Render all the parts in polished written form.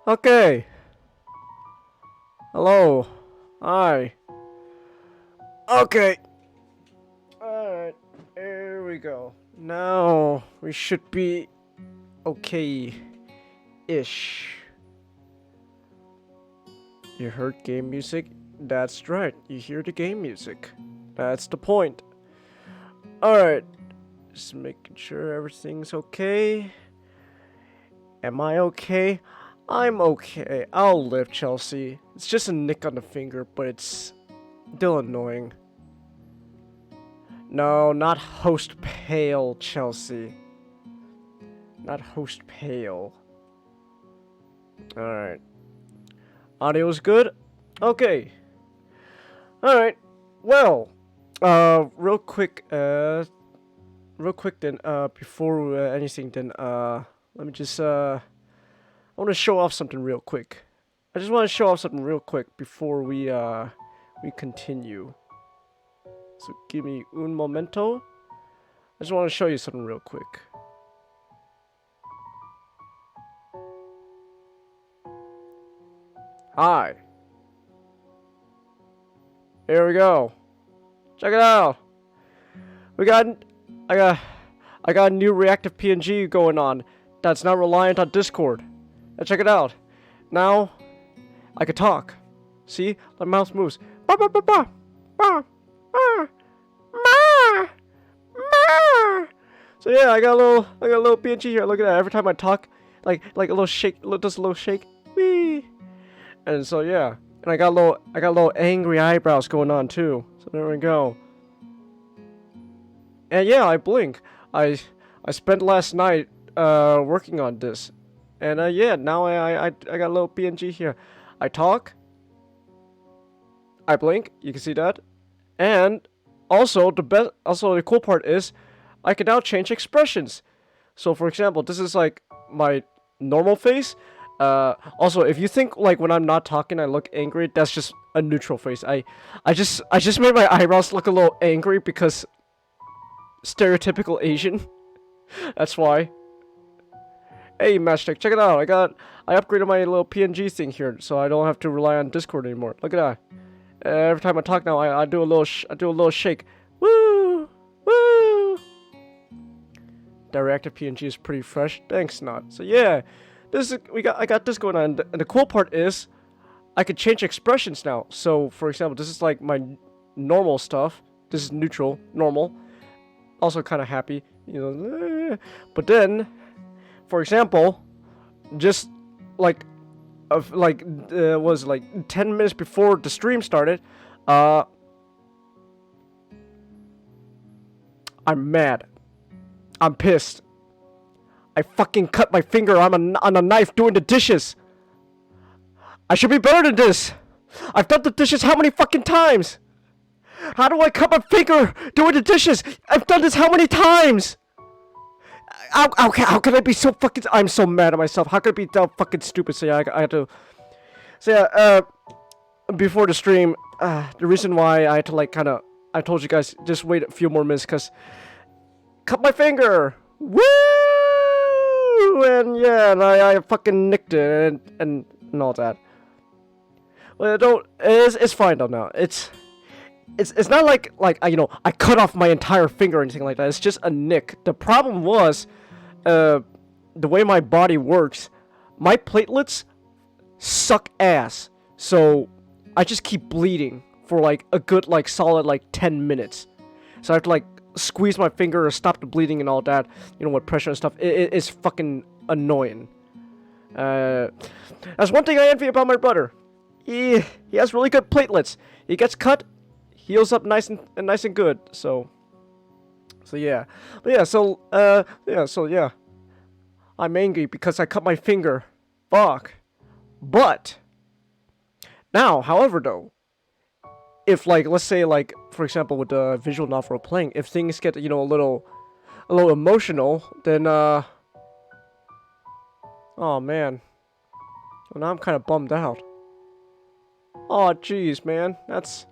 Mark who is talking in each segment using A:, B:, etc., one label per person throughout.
A: Okay. Hello. Hi. Okay. Alright. There we go. Now we should be okay-ish. You heard game music? That's right. You hear the game music. That's the point. Alright. Just making sure everything's okay. Am I okay? I'm okay. I'll live, Chelsea. It's just a nick on the finger, but it's still annoying. No, not host pale, Chelsea. Not host pale. Alright. Audio's good? Okay. Alright. Well, real quick then, before anything then, let me just, I want to show off something real quick. I just want to show off something real quick before we continue. So give me un momento. I just want to show you something real quick. Hi. Here we go. Check it out. I got a new reactive PNG going on that's not reliant on Discord. Now check it out. Now I can talk. See? My mouth moves. Ba ba ba ba. Ba. Ma. Ma. Ma. So yeah, I got a little PNG here. Look at that. Every time I talk, like a little shake, does a little shake. Wee. And so yeah, and I got a little angry eyebrows going on too. So there we go. And yeah, I blink. I spent last night working on this, and yeah, now I got a little PNG here. I talk. I blink. You can see that, and also the cool part is, I can now change expressions. So for example, this is like my normal face. Also, if you think like when I'm not talking I look angry, that's just a neutral face. I just made my eyebrows look a little angry because stereotypical Asian. That's why. Hey, Matchstick, check it out. I upgraded my little PNG thing here, so I don't have to rely on Discord anymore. Look at that. Every time I talk now, I do a little shake. Woo, woo. That reactive PNG is pretty fresh. Thanks, not. So yeah. I got this going on, and the cool part is I could change expressions now. So for example, this is like my normal stuff. This is neutral, normal. Also kind of happy, you know. But then, for example, just like was like 10 minutes before the stream started, I'm mad. I'm pissed. I fucking cut my finger on a knife doing the dishes. I should be better than this. I've done the dishes how many fucking times? How do I cut my finger doing the dishes? I've done this how many times? How can I be so fucking... I'm so mad at myself. How could I be that fucking stupid? So yeah, I had to... So yeah, before the stream, the reason why I had to like kind of... I told you guys, just wait a few more minutes because... Cut my finger! Woo! And yeah, and I fucking nicked it and all that. Well, it's fine though now. It's not like you know, I cut off my entire finger or anything like that. It's just a nick. The problem was, the way my body works, my platelets suck ass. So I just keep bleeding for like a good like solid like 10 minutes. So I have to like squeeze my finger or stop the bleeding and all that, you know, with pressure and stuff. It's fucking annoying. That's one thing I envy about my brother. He has really good platelets. He gets cut, heals up nice and good. So yeah. But yeah, so yeah. I'm angry because I cut my finger. Fuck. But now, however though, if like let's say like for example with the visual novel playing, if things get, you know, a little emotional, then oh man, well, now I'm kind of bummed out. Oh jeez, man, that's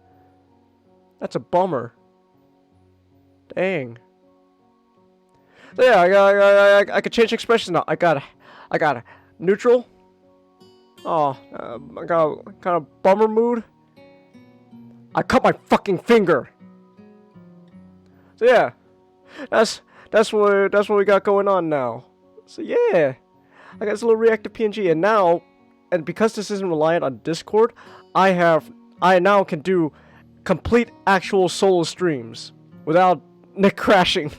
A: a bummer. Dang. So yeah, I could change expressions now. I got neutral, Oh, I got a kind of bummer mood. I cut my fucking finger. So yeah, that's what we got going on now. So yeah, I got this little reactive PNG, and now, and because this isn't reliant on Discord, I now can do complete actual solo streams without Nick crashing.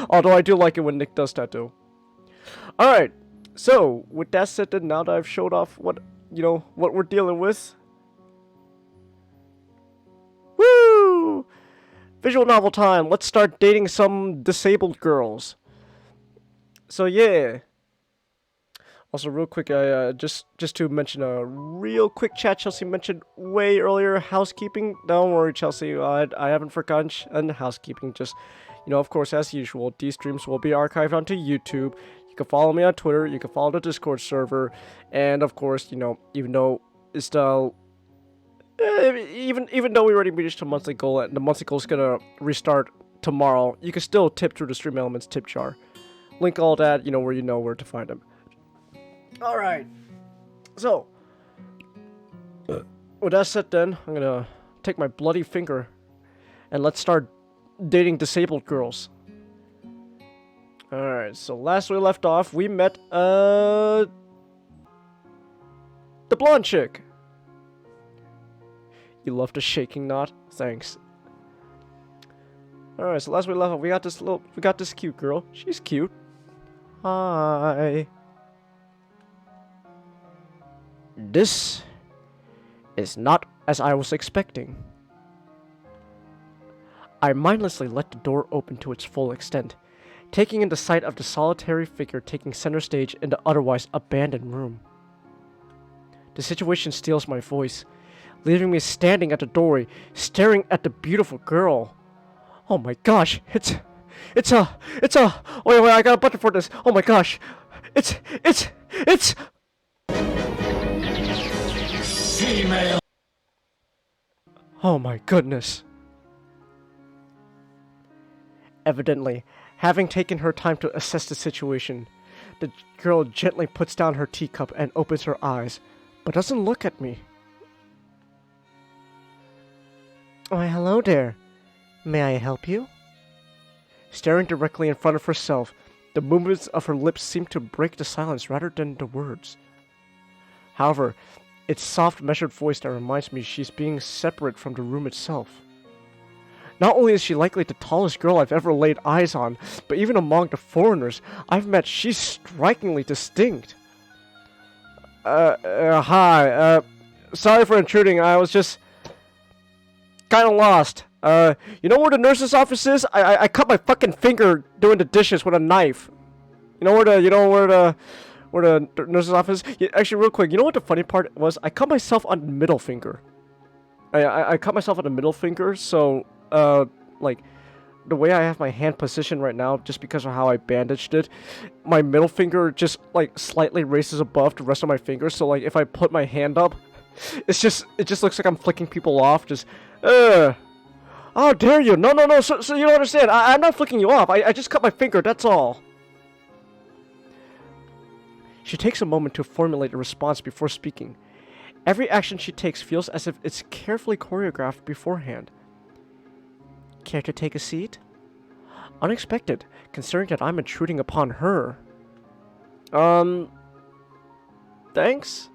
A: Although I do like it when Nick does that too. All right. So, with that said, then now that I've showed off what we're dealing with, woo! Visual novel time. Let's start dating some disabled girls. So yeah. Also, real quick, just to mention a real quick chat Chelsea mentioned way earlier. Housekeeping. Don't worry, Chelsea. I haven't forgotten housekeeping. Just, of course, as usual, these streams will be archived onto YouTube. You can follow me on Twitter, you can follow the Discord server, and of course, even though it's still, even though we already reached a monthly goal, and the monthly goal is gonna restart tomorrow, you can still tip through the Stream Elements tip jar. Link all that, where to find them. All right, so with that said, then I'm gonna take my bloody finger, and let's start dating disabled girls. Alright, so last we left off, we met, the blonde chick. You love the shaking knot? Thanks. Alright, so last we left off, we got this cute girl. She's cute. Hi. This is not as I was expecting. I mindlessly let the door open to its full extent, taking in the sight of the solitary figure taking center stage in the otherwise abandoned room. The situation steals my voice, leaving me standing at the doorway, staring at the beautiful girl. Oh my gosh, it's wait, I got a button for this. Oh my gosh, it's female. Oh my goodness. Evidently, having taken her time to assess the situation, the girl gently puts down her teacup and opens her eyes, but doesn't look at me. Why, hello there. May I help you? Staring directly in front of herself, the movements of her lips seem to break the silence rather than the words. However, it's soft, measured voice that reminds me she's being separate from the room itself. Not only is she likely the tallest girl I've ever laid eyes on, but even among the foreigners I've met, she's strikingly distinct. Hi, sorry for intruding, I was just kinda lost. You know where the nurse's office is? I cut my fucking finger doing the dishes with a knife. You know where the nurse's office is? Yeah, actually, real quick, you know what the funny part was? I cut myself on the middle finger. I cut myself on the middle finger, so, like, the way I have my hand positioned right now, just because of how I bandaged it, my middle finger just, like, slightly raises above the rest of my fingers, so, like, if I put my hand up, it just looks like I'm flicking people off, just, how dare you? No, so you don't understand, I'm not flicking you off, I just cut my finger, that's all. She takes a moment to formulate a response before speaking. Every action she takes feels as if it's carefully choreographed beforehand. Care to take a seat? Unexpected, considering that I'm intruding upon her. Thanks?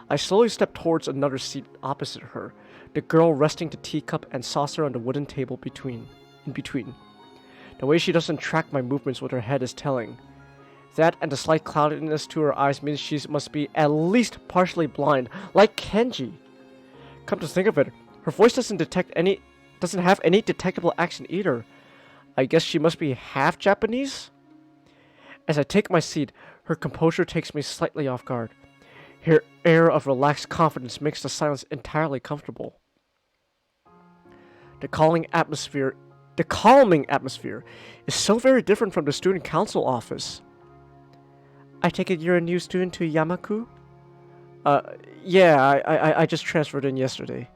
A: I slowly step towards another seat opposite her, the girl resting the teacup and saucer on the wooden table in between. The way she doesn't track my movements with her head is telling. That and the slight cloudiness to her eyes means she must be at least partially blind, like Kenji. Come to think of it, her voice doesn't have any detectable accent either. I guess she must be half Japanese? As I take my seat, her composure takes me slightly off guard. Her air of relaxed confidence makes the silence entirely comfortable. The calming atmosphere is so very different from the student council office. I take it you're a new student to Yamaku? Yeah, I just transferred in yesterday.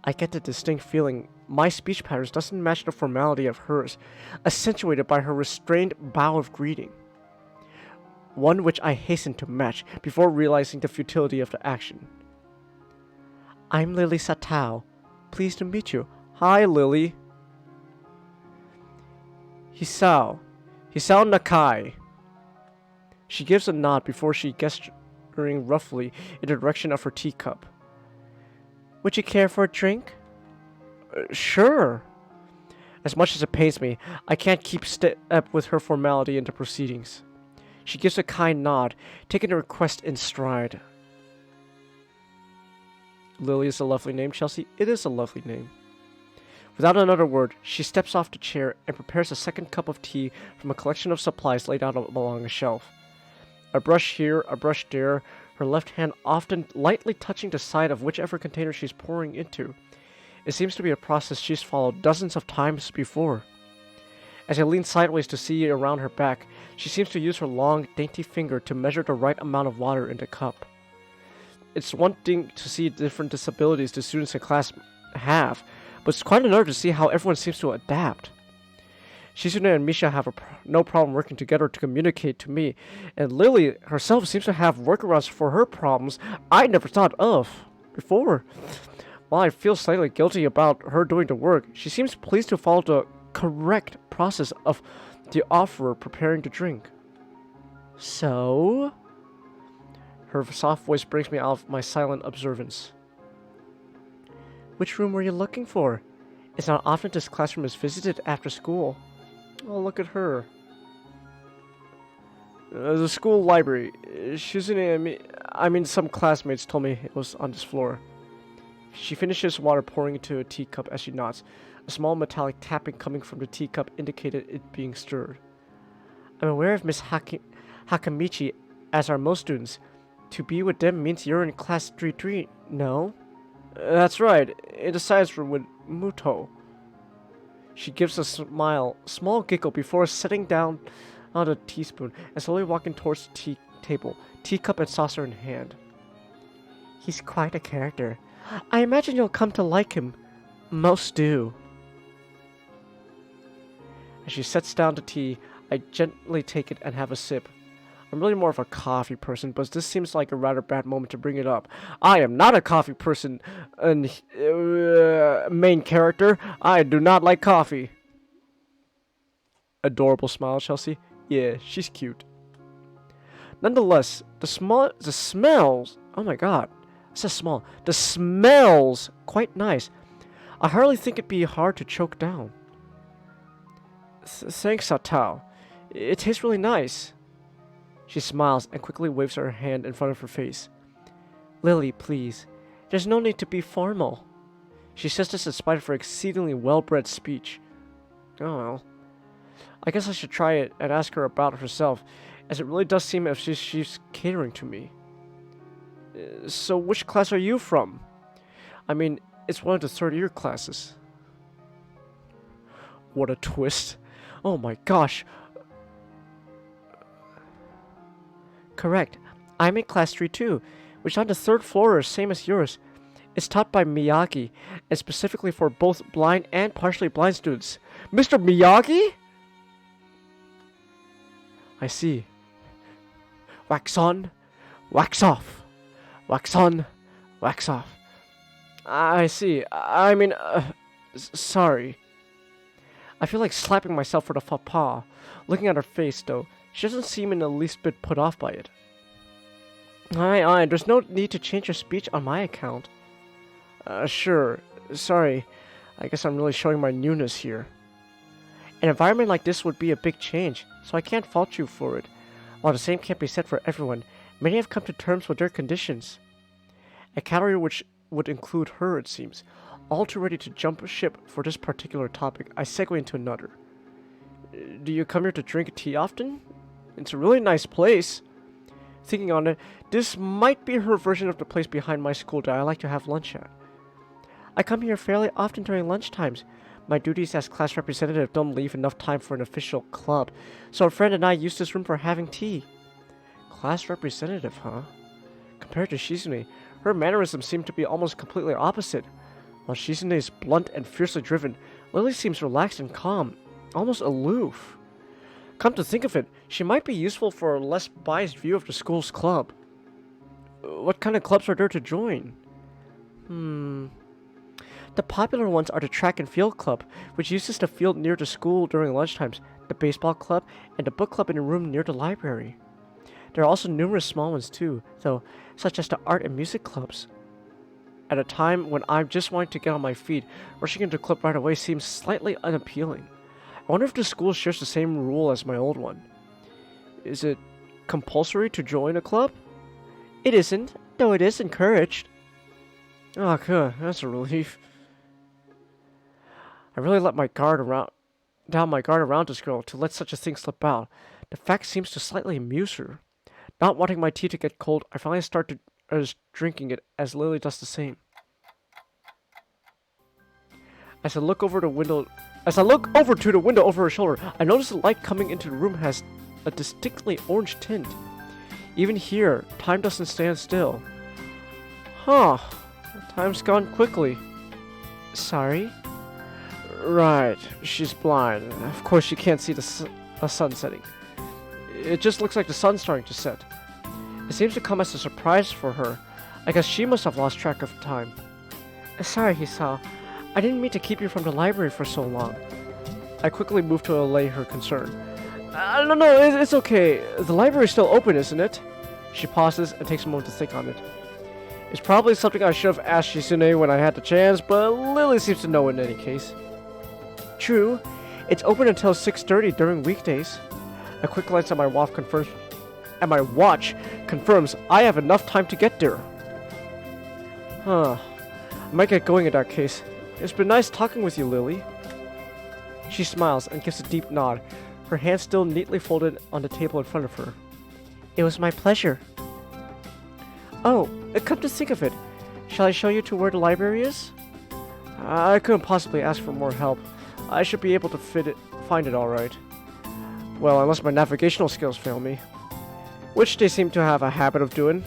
A: I get the distinct feeling my speech patterns doesn't match the formality of hers, accentuated by her restrained bow of greeting. one which I hastened to match before realizing the futility of the action. I'm Lily Satao. Pleased to meet you. Hi, Lily. Hisao Nakai. She gives a nod before she gesturing roughly in the direction of her teacup. Would you care for a drink? Sure. As much as it pains me, I can't keep step with her formality in the proceedings. She gives a kind nod, taking the request in stride. Lily is a lovely name, Chelsea. It is a lovely name. Without another word, she steps off the chair and prepares a second cup of tea from a collection of supplies laid out along a shelf. A brush here, a brush there, her left hand often lightly touching the side of whichever container she's pouring into. It seems to be a process she's followed dozens of times before. As I lean sideways to see around her back, she seems to use her long, dainty finger to measure the right amount of water in the cup. It's one thing to see different disabilities the students in class have, but it's quite another to see how everyone seems to adapt. Shizune and Misha have no problem working together to communicate to me, and Lily herself seems to have workarounds for her problems I never thought of before. While I feel slightly guilty about her doing the work, she seems pleased to follow the correct process of the offerer preparing the drink. So? Her soft voice brings me out of my silent observance. Which room were you looking for? It's not often this classroom is visited after school. Oh, look at her. The school library. Some classmates told me it was on this floor. She finishes water pouring into a teacup as she nods. A small metallic tapping coming from the teacup indicated it being stirred. I'm aware of Miss Hakamichi, as are most students. To be with them means you're in class 3-3, no? That's right, in the science room with Muto. She gives a small giggle before setting down on a teaspoon and slowly walking towards the tea table, teacup and saucer in hand. He's quite a character. I imagine you'll come to like him. Most do. As she sets down the tea, I gently take it and have a sip. I'm really more of a coffee person, but this seems like a rather bad moment to bring it up. I am not a coffee person, main character. I do not like coffee. Adorable smile, Chelsea. Yeah, she's cute. Nonetheless, the smells. Oh my god, it says small. The smells quite nice. I hardly think it'd be hard to choke down. Thanks, Satao. It tastes really nice. She smiles and quickly waves her hand in front of her face. Lily, please. There's no need to be formal. She says this in spite of her exceedingly well-bred speech. Oh well. I guess I should try it and ask her about herself, as it really does seem as if she's catering to me. So which class are you from? I mean, it's one of the third-year classes. What a twist. Oh my gosh. Correct. I'm in class 3-2, which is on the third floor, same as yours. It's taught by Miyagi, and specifically for both blind and partially blind students. Mr. Miyagi? I see. Wax on, wax off. Wax on, wax off. I see. Sorry. I feel like slapping myself for the faux pas. Looking at her face, though, she doesn't seem in the least bit put off by it. Aye, there's no need to change your speech on my account. Sure. Sorry. I guess I'm really showing my newness here. An environment like this would be a big change, so I can't fault you for it. While the same can't be said for everyone, many have come to terms with their conditions. A category which would include her, it seems. All too ready to jump ship for this particular topic, I segue into another. Do you come here to drink tea often? It's a really nice place. Thinking on it, this might be her version of the place behind my school that I like to have lunch at. I come here fairly often during lunch times. My duties as class representative don't leave enough time for an official club, so a friend and I use this room for having tea. Class representative, huh? Compared to Shizune, her mannerisms seem to be almost completely opposite. While Shizune is blunt and fiercely driven, Lily seems relaxed and calm, almost aloof. Come to think of it, she might be useful for a less biased view of the school's club. What kind of clubs are there to join? The popular ones are the track and field club, which uses the field near the school during lunchtimes, the baseball club, and the book club in a room near the library. There are also numerous small ones too, though, such as the art and music clubs. At a time when I'm just wanting to get on my feet, rushing into a club right away seems slightly unappealing. I wonder if the school shares the same rule as my old one. Is it compulsory to join a club? It isn't, though it is encouraged. Oh, good. That's a relief. I really let down my guard around this girl to let such a thing slip out. The fact seems to slightly amuse her. Not wanting my tea to get cold, I finally start drinking it as Lily does the same. As I look over to the window over her shoulder, I notice the light coming into the room has a distinctly orange tint. Even here, time doesn't stand still. Huh. Time's gone quickly. Sorry? Right. She's blind. Of course she can't see the sun setting. It just looks like the sun's starting to set. It seems to come as a surprise for her. I guess she must have lost track of time. Sorry, Hisao. I didn't mean to keep you from the library for so long. I quickly moved to allay her concern. No, it's okay. The library's still open, isn't it? She pauses and takes a moment to think on it. It's probably something I should have asked Shizune when I had the chance, but Lily seems to know in any case. True. It's open until 6:30 during weekdays. A quick glance at my watch confirms I have enough time to get there. Huh. I might get going in that case. It's been nice talking with you, Lily. She smiles and gives a deep nod, her hands still neatly folded on the table in front of her. It was my pleasure. Oh, come to think of it, shall I show you to where the library is? I couldn't possibly ask for more help. I should be able to find it all right. Well, unless my navigational skills fail me. Which they seem to have a habit of doing.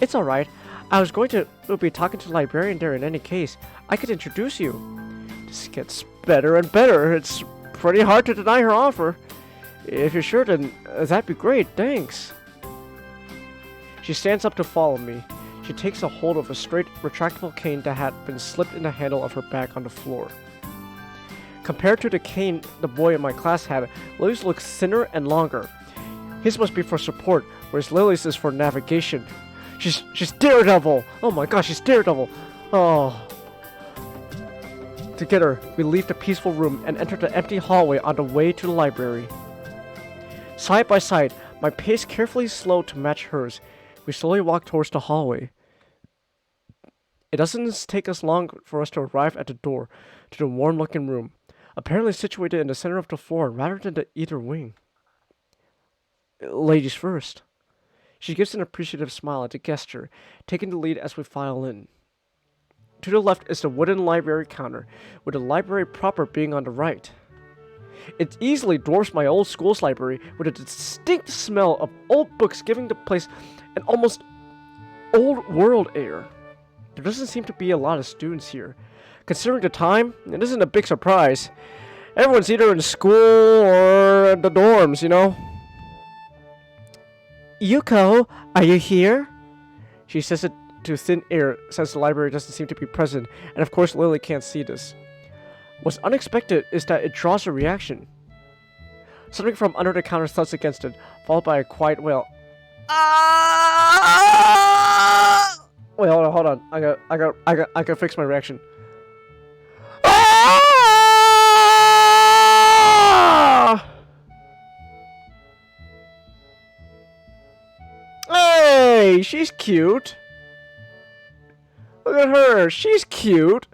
A: It's alright. I was going to be talking to the librarian there in any case. I could introduce you. This gets better and better. It's pretty hard to deny her offer. If you're sure, then that'd be great. Thanks. She stands up to follow me. She takes a hold of a straight, retractable cane that had been slipped in the handle of her bag on the floor. Compared to the cane the boy in my class had, Lily's looks thinner and longer. His must be for support, whereas Lily's is for navigation. She's Daredevil! Oh my gosh, she's Daredevil! Oh. Together, we leave the peaceful room and enter the empty hallway on the way to the library. Side by side, my pace carefully slowed to match hers. We slowly walk towards the hallway. It doesn't take us long for us to arrive at the door to the warm-looking room, apparently situated in the center of the floor rather than the either wing. Ladies first. She gives an appreciative smile at the gesture, taking the lead as we file in. To the left is the wooden library counter, with the library proper being on the right. It easily dwarfs my old school's library, with a distinct smell of old books giving the place an almost old-world air. There doesn't seem to be a lot of students here. Considering the time, it isn't a big surprise. Everyone's either in school or the dorms, you know? Yuko, are you here? She says it to thin air since the library doesn't seem to be present, and of course Lily can't see this. What's unexpected is that it draws a reaction. Something from under the counter thuds against it, followed by a quiet wail. Ah! Wait, hold on. I gotta fix my reaction. Ah! Hey, she's cute. Look at her. She's cute.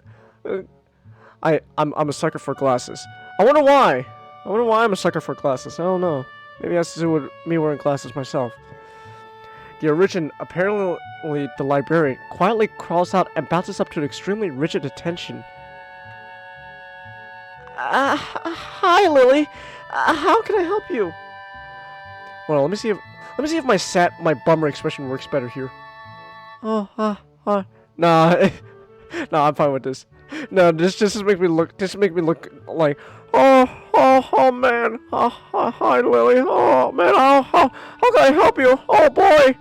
A: I'm a sucker for glasses. I wonder why. I'm a sucker for glasses. I don't know. Maybe it has to do with me wearing glasses myself. The origin, apparently the librarian, quietly crawls out and bounces up to an extremely rigid attention. Hi, Lily. How can I help you? Well, let me see if my bummer expression works better here. Nah, nah, I'm fine with this. No, this just make me look like, oh, Oh man. Hi, Lily. Oh man, how can I help you? Oh boy.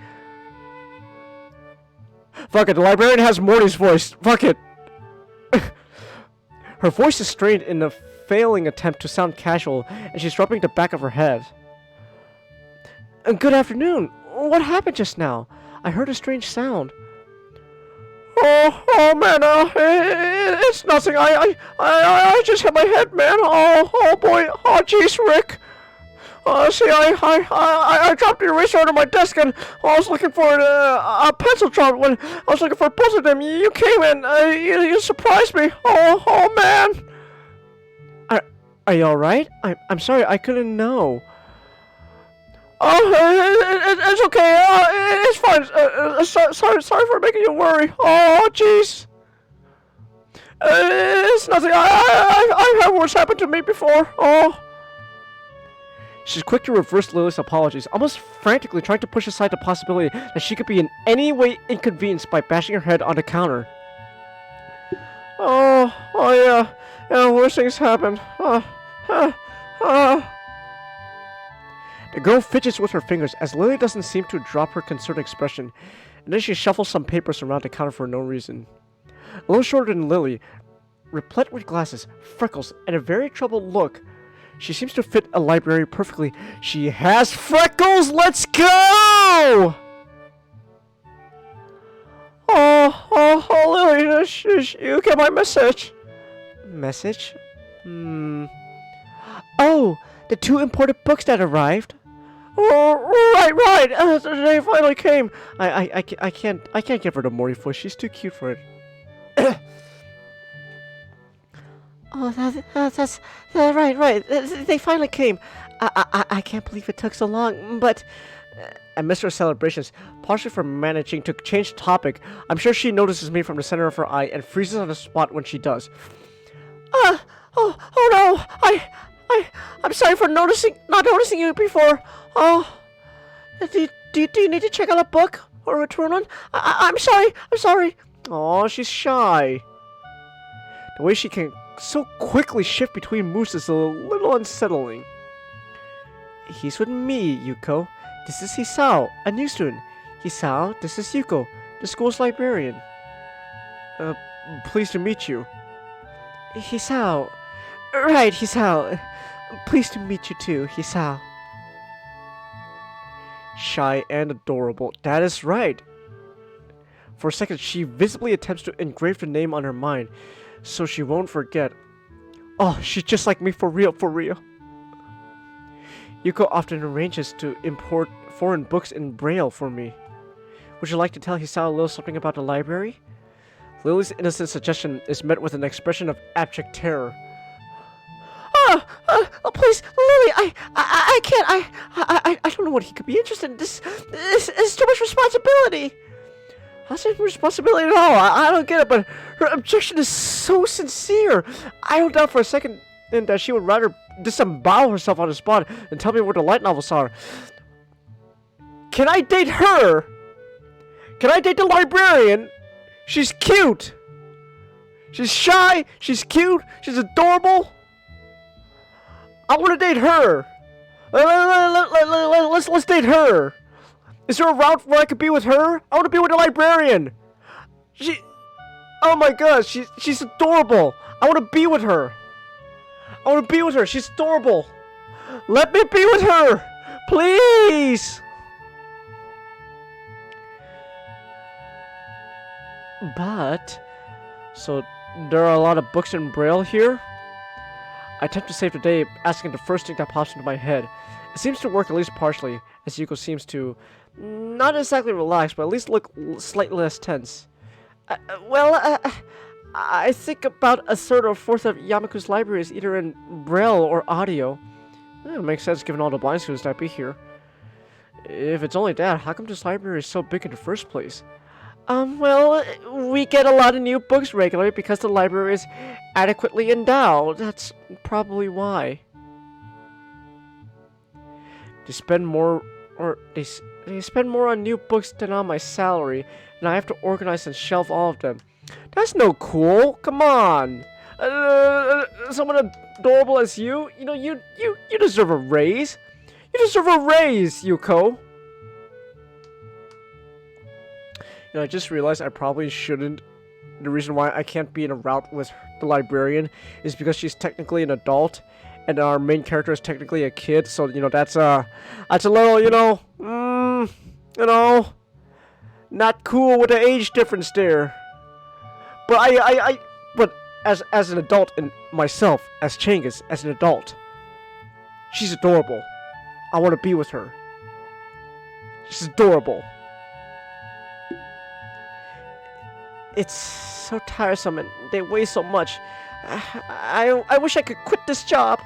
A: Fuck it, the librarian has Morty's voice. Fuck it. Her voice is strained in a failing attempt to sound casual, and she's rubbing the back of her head. Good afternoon. What happened just now? I heard a strange sound. Oh man, it's nothing. I just hit my head, man. Oh boy. Oh jeez, Rick. See, I dropped the eraser under my desk, and I was looking for a pencil drop. When I was looking for both of them, you came in. You surprised me. Oh man. Are you all right? I'm sorry, I couldn't know. Oh, it's okay. It's fine. Sorry for making you worry. Oh, jeez. It's nothing. I've had worse happen to me before. Oh. She's quick to reverse Lily's apologies, almost frantically trying to push aside the possibility that she could be in any way inconvenienced by bashing her head on the counter. Oh yeah, worse things happen. The girl fidgets with her fingers as Lily doesn't seem to drop her concerned expression, and then she shuffles some papers around the counter for no reason. A little shorter than Lily, replete with glasses, freckles, and a very troubled look, she seems to fit a library perfectly. She has freckles! Let's go! Lily, you get my message. Message? Oh, the 2 imported books that arrived. Oh, right. They finally came. I can't give her the Morty voice. She's too cute for it. Oh, that's right. They finally came. I can't believe it took so long, but I miss her celebrations, partially for managing to change the topic. I'm sure she notices me from the center of her eye and freezes on the spot when she does. Oh no! I'm sorry for not noticing you before. Oh, do you need to check out a book or return one? I'm sorry. Oh, she's shy. The way she can so quickly shift between moves is a little unsettling. He's with me, Yuko. This is Hisao, a new student. Hisao, this is Yuko, the school's librarian. Pleased to meet you. Hisao. Right, Hisao. Pleased to meet you too, Hisao. Shy and adorable. That is right. For a second, she visibly attempts to engrave the name on her mind, so she won't forget. Oh, she's just like me for real. Yuko often arranges to import foreign books in Braille for me. Would you like to tell Hisao a little something about the library? Lily's innocent suggestion is met with an expression of abject terror. Please, Lily, I can't, I don't know what he could be interested in. This is too much responsibility. That's not responsibility at all. I don't get it, but her objection is so sincere. I don't doubt for a second that she would rather disembowel herself on the spot and tell me where the light novels are. Can I date her? Can I date the librarian? She's cute. She's shy. She's cute. She's adorable. I want to date her. Let's date her. Is there a route where I could be with her? I want to be with the librarian. Oh my god, she's adorable. I want to be with her. She's adorable. Let me be with her, please. But, so there are a lot of books in Braille here. I attempt to save the day, asking the first thing that pops into my head. It seems to work at least partially, as Yuko seems to not exactly relax, but at least look slightly less tense. I think about a third or fourth of Yamaku's library is either in Braille or audio. It makes sense given all the blind students that be here. If it's only that, how come this library is so big in the first place? We get a lot of new books regularly because the library is adequately endowed. That's probably why. They spend more on new books than on my salary, and I have to organize and shelve all of them. That's no cool. Come on. Some of the adorable as you, you deserve a raise. You deserve a raise, Yuko. I just realized I probably shouldn't. The reason why I can't be in a route with the librarian is because she's technically an adult, and our main character is technically a kid. So that's a little not cool with the age difference there. But but as an adult and myself as Changus as an adult, she's adorable. I want to be with her. She's adorable. It's so tiresome and they weigh so much. I wish I could quit this job.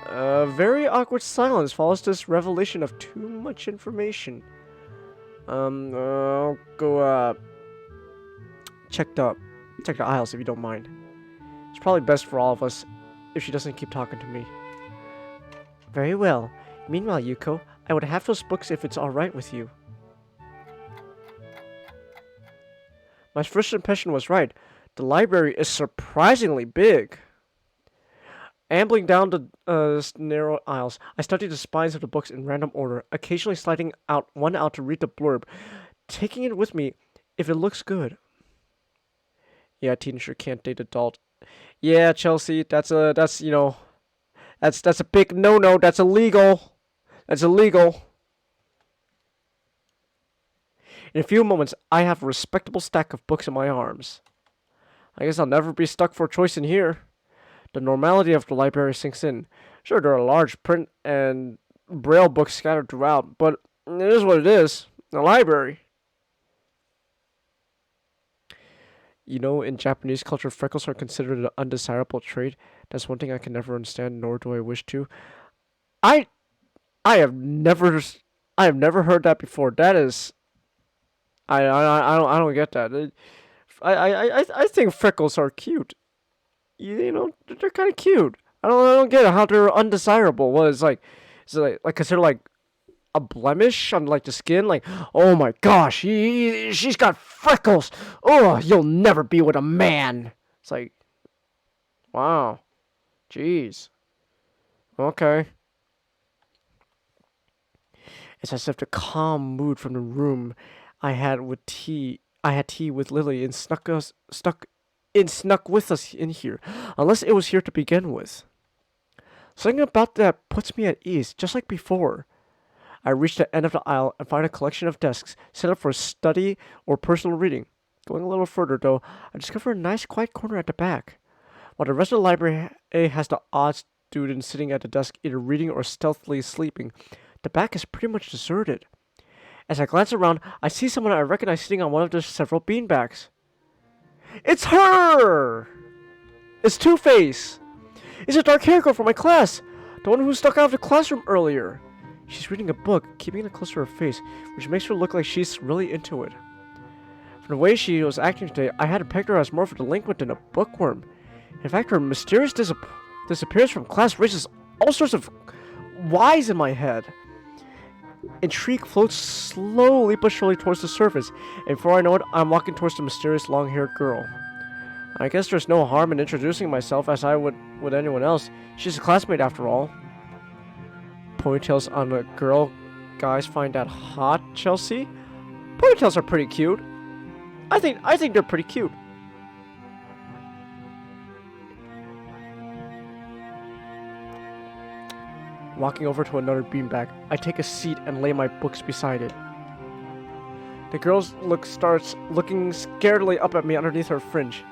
A: A very awkward silence follows this revelation of too much information. I'll go check the aisles if you don't mind. It's probably best for all of us if she doesn't keep talking to me. Very well. Meanwhile, Yuko, I would have those books if it's alright with you. My first impression was right. The library is surprisingly big. Ambling down the narrow aisles, I studied the spines of the books in random order, occasionally sliding one out to read the blurb, taking it with me if it looks good. Yeah, teenager can't date adult. Yeah, Chelsea, that's a big no-no. That's illegal. That's illegal. In a few moments, I have a respectable stack of books in my arms. I guess I'll never be stuck for choice in here. The normality of the library sinks in. Sure, there are large print and braille books scattered throughout, but it is what it is. A library. In Japanese culture, freckles are considered an undesirable trait. That's one thing I can never understand, nor do I wish to. I have never heard that before. That is, I don't get that. I think freckles are cute. They're kind of cute. I don't get how they're undesirable. What is is it like considered like a blemish on like the skin? Like, oh my gosh, she's got freckles. Oh, you'll never be with a man. It's like, wow, jeez. Okay. It's as if the calm mood from the room I had tea with Lily and snuck with us in here, unless it was here to begin with. Something about that puts me at ease, just like before. I reach the end of the aisle and find a collection of desks set up for study or personal reading. Going a little further, though, I discover a nice quiet corner at the back. While the rest of the library has the odd student sitting at the desk either reading or stealthily sleeping, the back is pretty much deserted. As I glance around, I see someone I recognize sitting on one of the several beanbags. It's her! It's Two-Face! It's a dark-haired girl from my class! The one who stuck out of the classroom earlier! She's reading a book, keeping it close to her face, which makes her look like she's really into it. From the way she was acting today, I had to peg her as more of a delinquent than a bookworm. In fact, her mysterious disappearance from class raises all sorts of whys in my head. Intrigue floats slowly but surely towards the surface, and before I know it, I'm walking towards the mysterious long-haired girl. I guess there's no harm in introducing myself as I would with anyone else. She's a classmate after all. Ponytails on a girl guys find that hot, Chelsea? Ponytails are pretty cute. I think they're pretty cute. Walking over to another beanbag, I take a seat and lay my books beside it. The girl starts looking scaredly up at me underneath her fringe.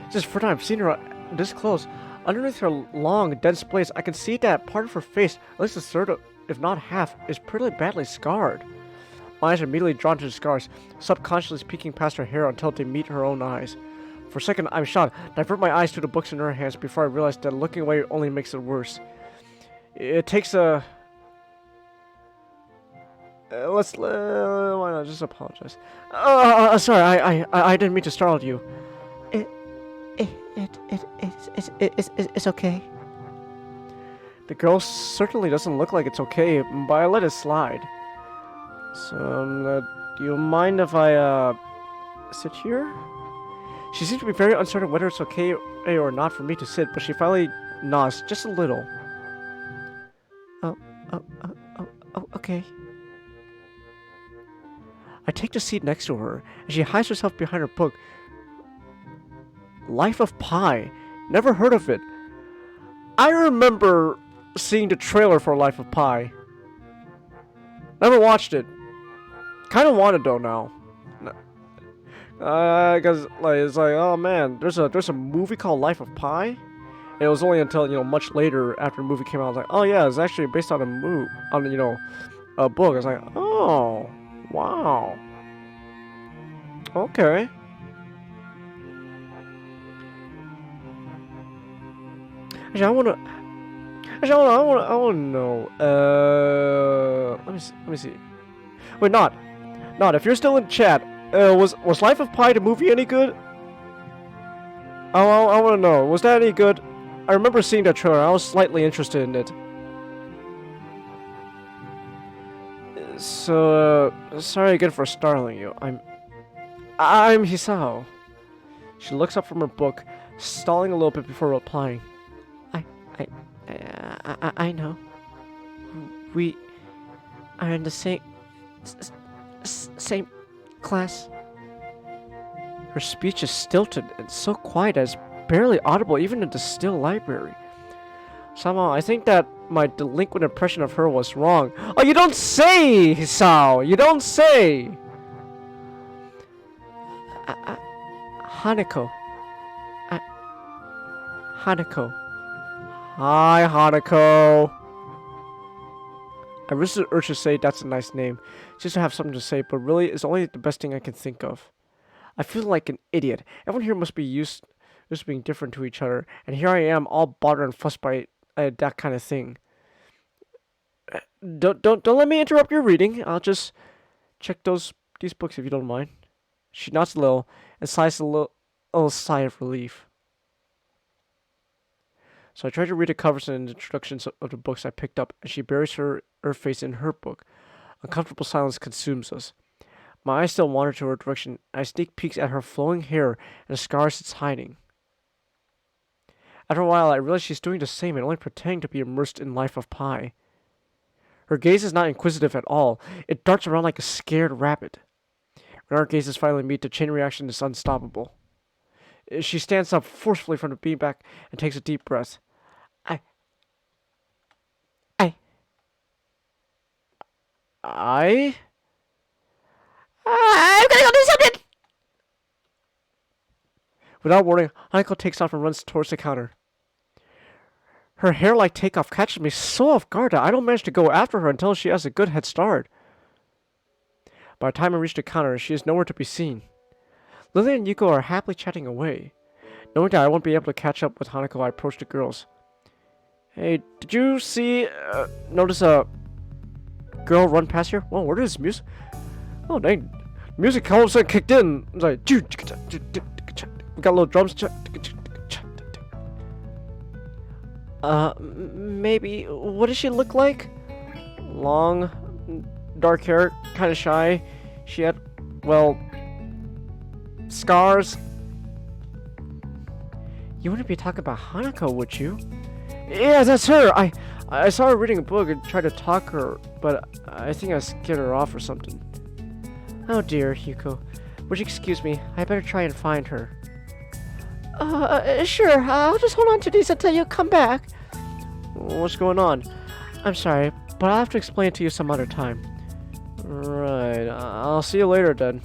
A: This is the first time I've seen her this close. Underneath her long, dense braids, I can see that part of her face, at least a third, if not half, is pretty badly scarred. My eyes are immediately drawn to the scars, subconsciously peeking past her hair until they meet her own eyes. For a second, I'm shocked, divert my eyes to the books in her hands before I realize that looking away only makes it worse. It takes a... why not just apologize? Sorry, I didn't mean to startle you. It's okay. The girl certainly doesn't look like it's okay, but I let it slide. So, do you mind if I, sit here? She seems to be very uncertain whether it's okay or not for me to sit, but she finally nods just a little. Oh, okay. I take the seat next to her, and she hides herself behind her book. Life of Pi. Never heard of it. I remember seeing the trailer for Life of Pi. Never watched it. Kind of want it though now. Cause like it's like, oh man, there's a movie called Life of Pi. And it was only until much later after the movie came out I was like, oh yeah, it's actually based on a book. I was like, oh wow, okay. Actually, I wanna know. Let me see. Wait, not. If you're still in chat, was Life of Pi the movie any good? I wanna know. Was that any good? I remember seeing that trailer. I was slightly interested in it. So, sorry again for startling you. I'm Hisao. She looks up from her book, stalling a little bit before replying. I know. We are in the same class. Her speech is stilted and so quiet as barely audible even in the still library. Somehow, I think that my delinquent impression of her was wrong. Oh, you don't say, Hisao! You don't say! Hanako. Hanako. Hi, Hanako. I resist the urge to say that's a nice name, just to have something to say, but really, it's only the best thing I can think of. I feel like an idiot. Everyone here must be used to being different to each other, and here I am, all bothered and fussed by that kind of thing. Don't let me interrupt your reading. I'll just check these books if you don't mind. She nods a little and sighs a little sigh of relief. So I try to read the covers and introductions of the books I picked up, and she buries her face in her book. Uncomfortable silence consumes us. My eyes still wander to her direction, and I sneak peeks at her flowing hair and the scars it's hiding. After a while, I realize she's doing the same and only pretending to be immersed in Life of Pi. Her gaze is not inquisitive at all. It darts around like a scared rabbit. When our gazes finally meet, the chain reaction is unstoppable. She stands up forcefully from the beanbag and takes a deep breath. I'm gonna go do something! Without warning, Hanako takes off and runs towards the counter. Her hair-like takeoff catches me so off guard that I don't manage to go after her until she has a good head start. By the time I reach the counter, she is nowhere to be seen. Lily and Yuko are happily chatting away. Knowing that I won't be able to catch up with Hanako, I approach the girls. Hey, did you notice a girl run past here? Whoa, where is music? Oh, dang. Music all of a sudden kicked in. It's like, we got a little drums. Maybe. What does she look like? Long, dark hair, kind of shy. She had, well, scars. You wouldn't be talking about Hanako, would you? Yeah, that's her. I saw her reading a book and tried to talk her, but I think I scared her off or something. Oh dear, Yuko. Would you excuse me? I better try and find her. Sure. I'll just hold on to these until you come back. What's going on? I'm sorry, but I'll have to explain it to you some other time. Right. I'll see you later then.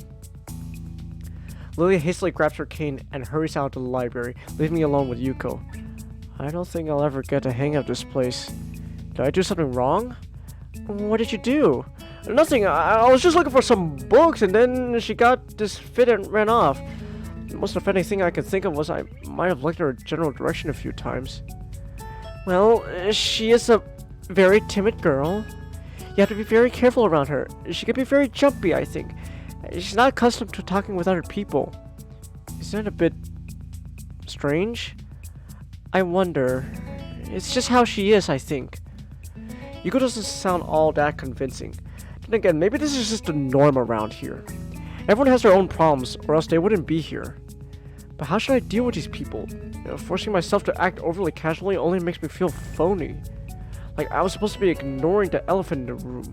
A: Lily hastily grabs her cane and hurries out to the library, leaving me alone with Yuko. I don't think I'll ever get the hang of this place. Did I do something wrong? What did you do? Nothing. I was just looking for some books, and then she got this fit and ran off. The most offending thing I could think of was I might have looked her general direction a few times. Well, she is a very timid girl. You have to be very careful around her. She can be very jumpy, I think. She's not accustomed to talking with other people. Isn't that a bit strange? I wonder. It's just how she is, I think. Yuko doesn't sound all that convincing. Then again, maybe this is just the norm around here. Everyone has their own problems, or else they wouldn't be here. But how should I deal with these people? You know, forcing myself to act overly casually only makes me feel phony. Like I was supposed to be ignoring the elephant in the room.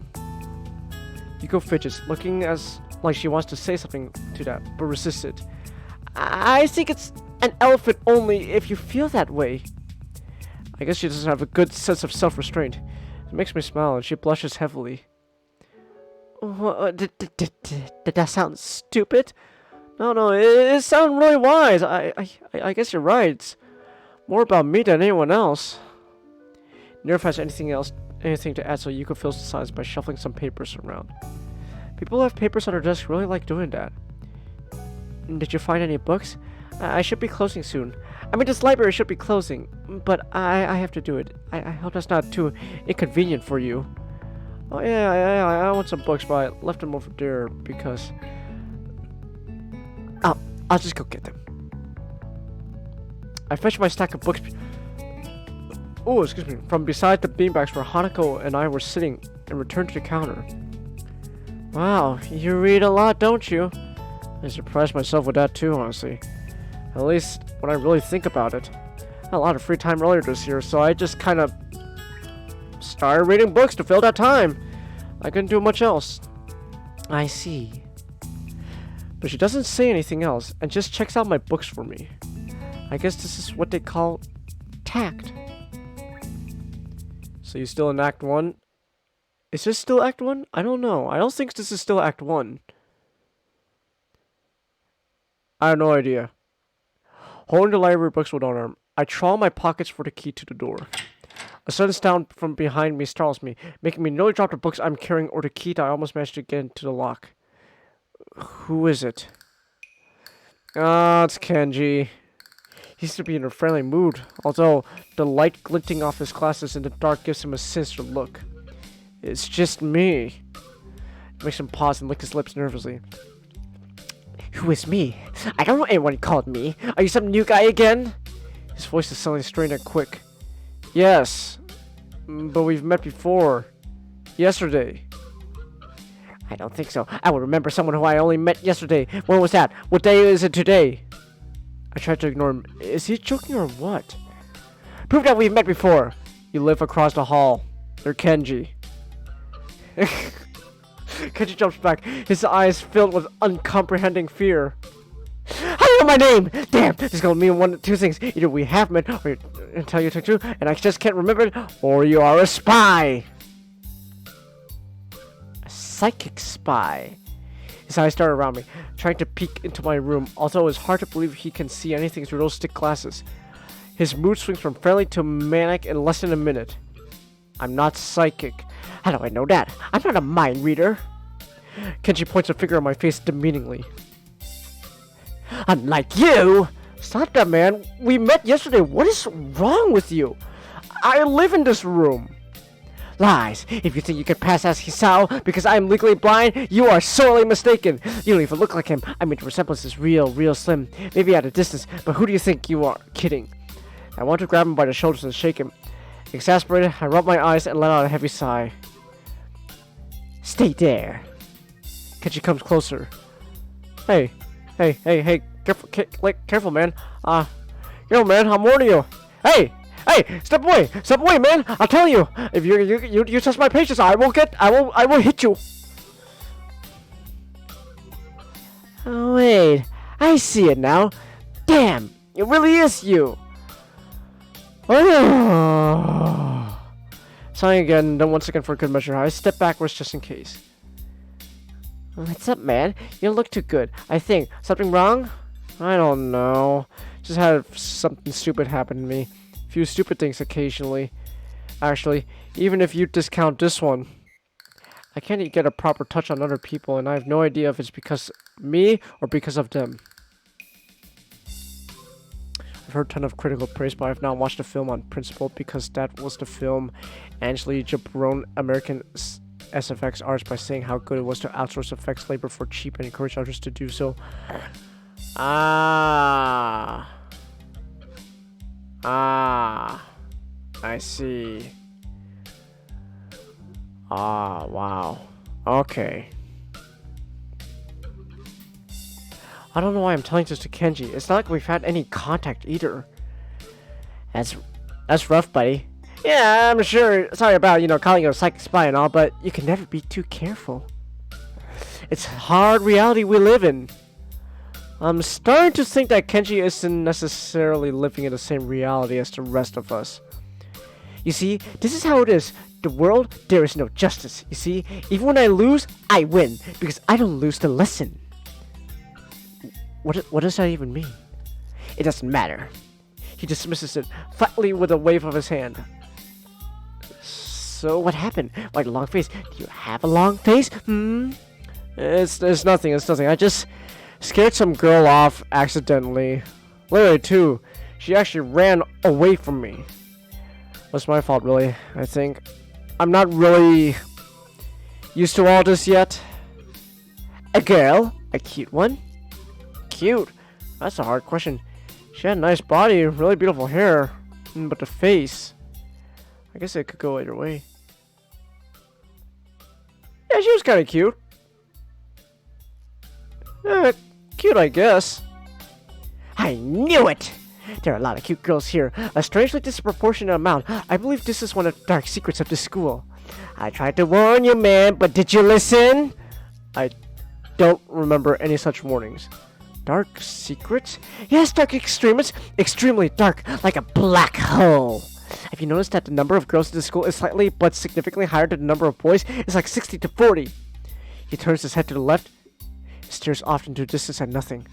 A: Yuko fidgets, looking as like she wants to say something to that, but resisted. I think it's an elephant only if you feel that way. I guess she doesn't have a good sense of self-restraint. It makes me smile, and she blushes heavily. Did that sound stupid? No, it sounded really wise. I guess you're right. It's more about me than anyone else. Nerf has anything to add, so Yuko fills the silence by shuffling some papers around. People who have papers on their desk really like doing that. Did you find any books? I should be closing soon. I mean, this library should be closing, but I have to do it. I hope that's not too inconvenient for you. Oh yeah, I want some books, but I left them over there because... I'll just go get them. I fetched my stack of books... Oh, excuse me. From beside the beanbags where Hanako and I were sitting and returned to the counter. Wow, you read a lot, don't you? I surprised myself with that too, honestly. At least when I really think about it. I had a lot of free time earlier this year, so I just kind of started reading books to fill that time. I couldn't do much else. I see. But she doesn't say anything else, and just checks out my books for me. I guess this is what they call tact. So you're still in Act 1? Is this still Act 1? I don't know. I don't think this is still Act 1. I have no idea. Holding the library books with one arm, I trawl my pockets for the key to the door. A sudden sound from behind me startles me, making me nearly drop the books I'm carrying or the key that I almost managed to get into the lock. Who is it? Ah, it's Kenji. He seems to be in a friendly mood, although the light glinting off his glasses in the dark gives him a sinister look. It's just me. It makes him pause and lick his lips nervously. Who is me? I don't know anyone called me. Are you some new guy again? His voice is suddenly strained and quick. Yes, but we've met before. Yesterday. I don't think so. I would remember someone who I only met yesterday. When was that? What day is it today? I tried to ignore him. Is he joking or what? Prove that we've met before. You live across the hall. You're Kenji. Kenji jumps back, his eyes filled with uncomprehending fear. How do you know my name? Damn, this is gonna mean one of two things. Either we have met, or until you took two, and I just can't remember it, or you are a spy. A psychic spy. His eyes start around me, trying to peek into my room, although it's hard to believe he can see anything through those thick glasses. His mood swings from friendly to manic in less than a minute. I'm not psychic. How do I know that? I'm not a mind reader. Kenji points a finger at my face demeaningly. Unlike you! Stop that, man. We met yesterday. What is wrong with you? I live in this room. Lies. If you think you can pass as Hisao because I am legally blind, you are sorely mistaken. You don't even look like him. I mean, the resemblance is real slim. Maybe at a distance, but who do you think you are? Kidding. I want to grab him by the shoulders and shake him. Exasperated, I rub my eyes and let out a heavy sigh. Stay there. Kenji comes closer. Hey, careful, man. Yo, man, I'm warning you. Hey, step away, man. I'll tell you. If you touch my patience, I will hit you. Oh, wait, I see it now. Damn, it really is you. Sighing again, then once again for good measure, I step backwards just in case. What's up, man? You don't look too good. I think. Something wrong? I don't know. Just had something stupid happen to me. A few stupid things occasionally. Actually, even if you discount this one. I can't get a proper touch on other people, and I have no idea if it's because of me or because of them. I've heard a ton of critical praise, but I've not watched the film on principle because that was the film Angeli Jabron American SFX artists by saying how good it was to outsource effects labor for cheap and encourage others to do so. I see. Wow. Okay. I don't know why I'm telling this to Kenji. It's not like we've had any contact either. That's rough, buddy. Yeah, I'm sure. Sorry about, calling you a psychic spy and all, but you can never be too careful. It's hard reality we live in. I'm starting to think that Kenji isn't necessarily living in the same reality as the rest of us. You see, this is how it is. The world, there is no justice. You see, even when I lose, I win. Because I don't lose the lesson. What does that even mean? It doesn't matter. He dismisses it flatly with a wave of his hand. So what happened? Why the long face? Do you have a long face? It's nothing. I just scared some girl off accidentally. Literally, too. She actually ran away from me. That's my fault, really, I think. I'm not really used to all this yet. A girl? A cute one? Cute? That's a hard question. She had a nice body, really beautiful hair. But the face... I guess it could go either way. Yeah, she was kind of cute. Cute, I guess. I knew it! There are a lot of cute girls here. A strangely disproportionate amount. I believe this is one of the dark secrets of the school. I tried to warn you, man, but did you listen? I don't remember any such warnings. Dark secrets? Yes, dark extremists. Extremely dark, like a black hole. Have you noticed that the number of girls in the school is slightly but significantly higher than the number of boys? It's like 60 to 40. He turns his head to the left, stares off into the distance at nothing.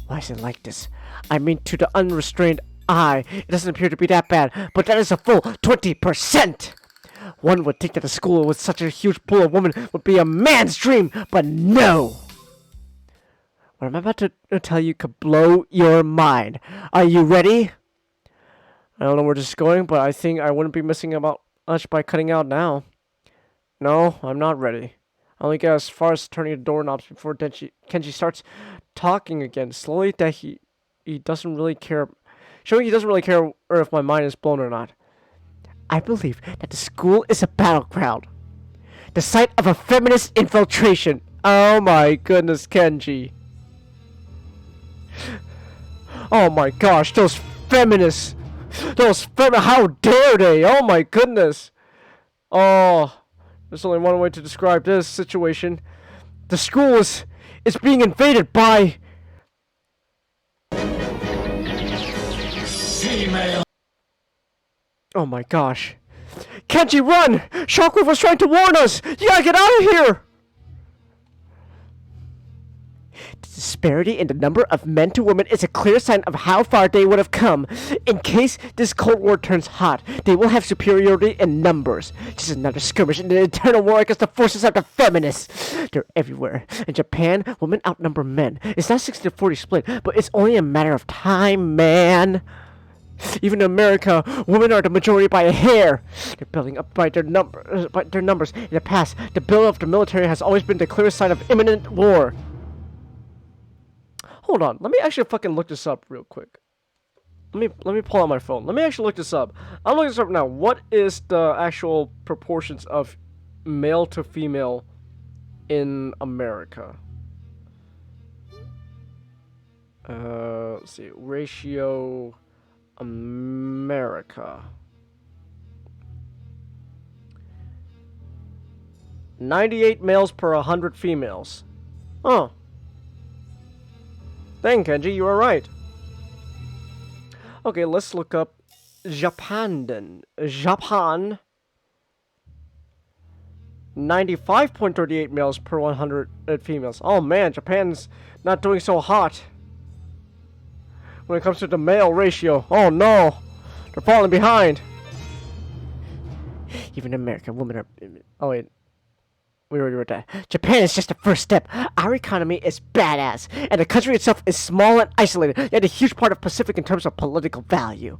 A: Why is it like this? I mean, to the unrestrained eye, it doesn't appear to be that bad, but that is a full 20%! One would think that a school with such a huge pool of women would be a man's dream, but no! What I'm about to tell you could blow your mind. Are you ready? I don't know where this is going, but I think I wouldn't be missing about much by cutting out now. No, I'm not ready. I only get as far as turning the doorknobs before Kenji starts talking again, slowly, that he doesn't really care, showing he doesn't really care if my mind is blown or not. I believe that the school is a battleground, the site of a feminist infiltration. Oh my goodness, Kenji. Oh my gosh, those feminists. How dare they? Oh my goodness. Oh, there's only one way to describe this situation. The school is being invaded by female. Oh my gosh. Kenji, run! Shockwave was trying to warn us! You gotta get out of here! The disparity in the number of men to women is a clear sign of how far they would have come. In case this Cold War turns hot, they will have superiority in numbers. Just another skirmish in the eternal war against the forces of the feminists. They're everywhere. In Japan, women outnumber men. It's not 60-40 split, but it's only a matter of time, man. Even in America, women are the majority by a hair. They're building up by their numbers. In the past, the build of the military has always been the clearest sign of imminent war. Hold on, let me actually fucking look this up real quick. Let me pull out my phone. Let me actually look this up. I'm looking this up now. What is the actual proportions of male to female in America? Let's see. Ratio America. 98 males per 100 females. Oh. Dang, Kenji, you were right. Okay, let's look up Japan then. Japan. 95.38 males per 100 females. Oh man, Japan's not doing so hot when it comes to the male ratio. Oh no, they're falling behind. Even in America, women are... Oh wait, we already read that. Japan is just the first step. Our economy is badass, and the country itself is small and isolated, yet a huge part of Pacific in terms of political value.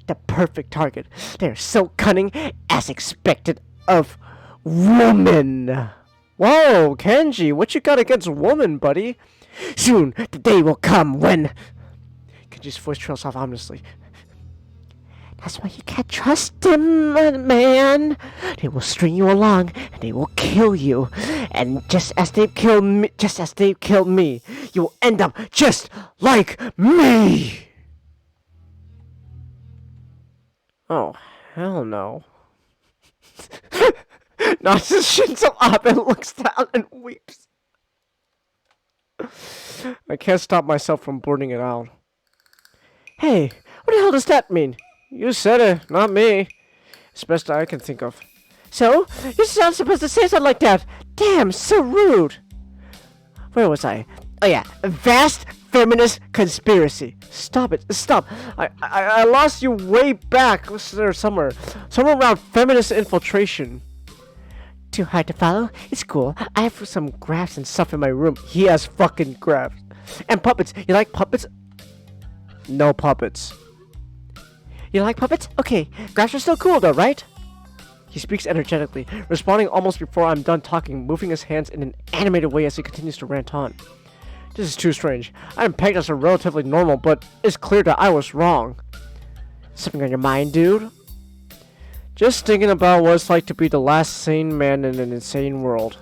A: The perfect target. They are so cunning, as expected of woman. Whoa, Kenji, what you got against woman, buddy? Soon, the day will come when... Kenji's voice trails off ominously.
B: That's why you can't trust them, man. They will string you along and they will kill you. And just as they've killed me, you will end up just like me.
A: Oh, hell no. Natsu Shinzo Abe looks down and weeps. I can't stop myself from blurting it out. Hey, what the hell does that mean? You said it, not me. It's best I can think of.
B: So? You're not supposed to say something like that. Damn, so rude. Where was I? Oh yeah, vast feminist conspiracy.
A: Stop it, stop. I lost you way back. Was there somewhere around feminist infiltration.
B: Too hard to follow? It's cool. I have some graphs and stuff in my room.
A: He has fucking graphs.
B: And puppets. You like puppets?
A: No puppets.
B: You like puppets? Okay. Graphs are still cool though, right?
A: He speaks energetically, responding almost before I'm done talking, moving his hands in an animated way as he continues to rant on. This is too strange. I'm pegged as a relatively normal, but it's clear that I was wrong.
B: Something on your mind, dude?
A: Just thinking about what it's like to be the last sane man in an insane world.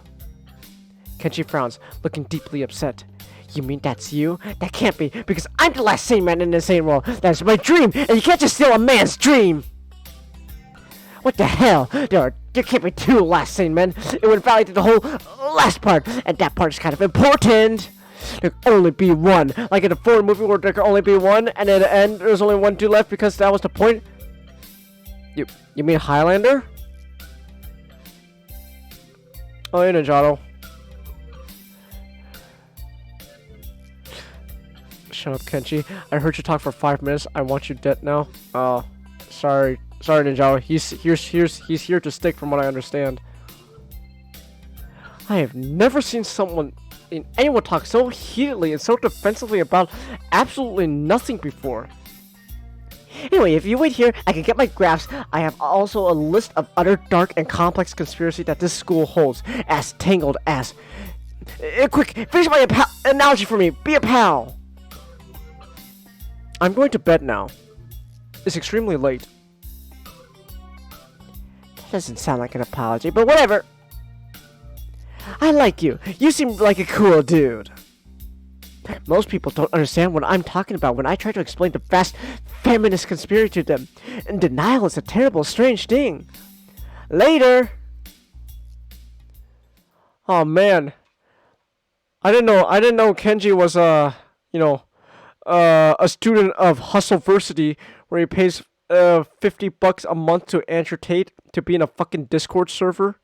B: Kenji frowns, looking deeply upset. You mean that's you? That can't be, because I'm the last sane man in an insane world. That's my dream, and you can't just steal a man's dream! What the hell? There can't be two last sane men. It would validate the whole last part, and that part is kind of important. There can only be one. Like in a foreign movie where there can only be one, and at the end there's only one dude left because that was the point.
A: You mean Highlander? Oh, hey, Ninjato. Shut up, Kenji. I heard you talk for 5 minutes. I want you dead now. Oh, sorry, Ninjato. He's here to stick, from what I understand. I have never seen anyone talk so heatedly and so defensively about absolutely nothing before.
B: Anyway, if you wait here, I can get my graphs. I have also a list of other dark and complex conspiracy that this school holds, as tangled as... quick, finish my analogy for me. Be a pal.
A: I'm going to bed now. It's extremely late.
B: That doesn't sound like an apology, but whatever. I like you. You seem like a cool dude. Most people don't understand what I'm talking about when I try to explain the vast feminist conspiracy to them. And denial is a terrible, strange thing. Later.
A: Oh man. I didn't know Kenji was a student of Hustleversity, where he pays $50 a month to Andrew Tate to be in a fucking Discord server.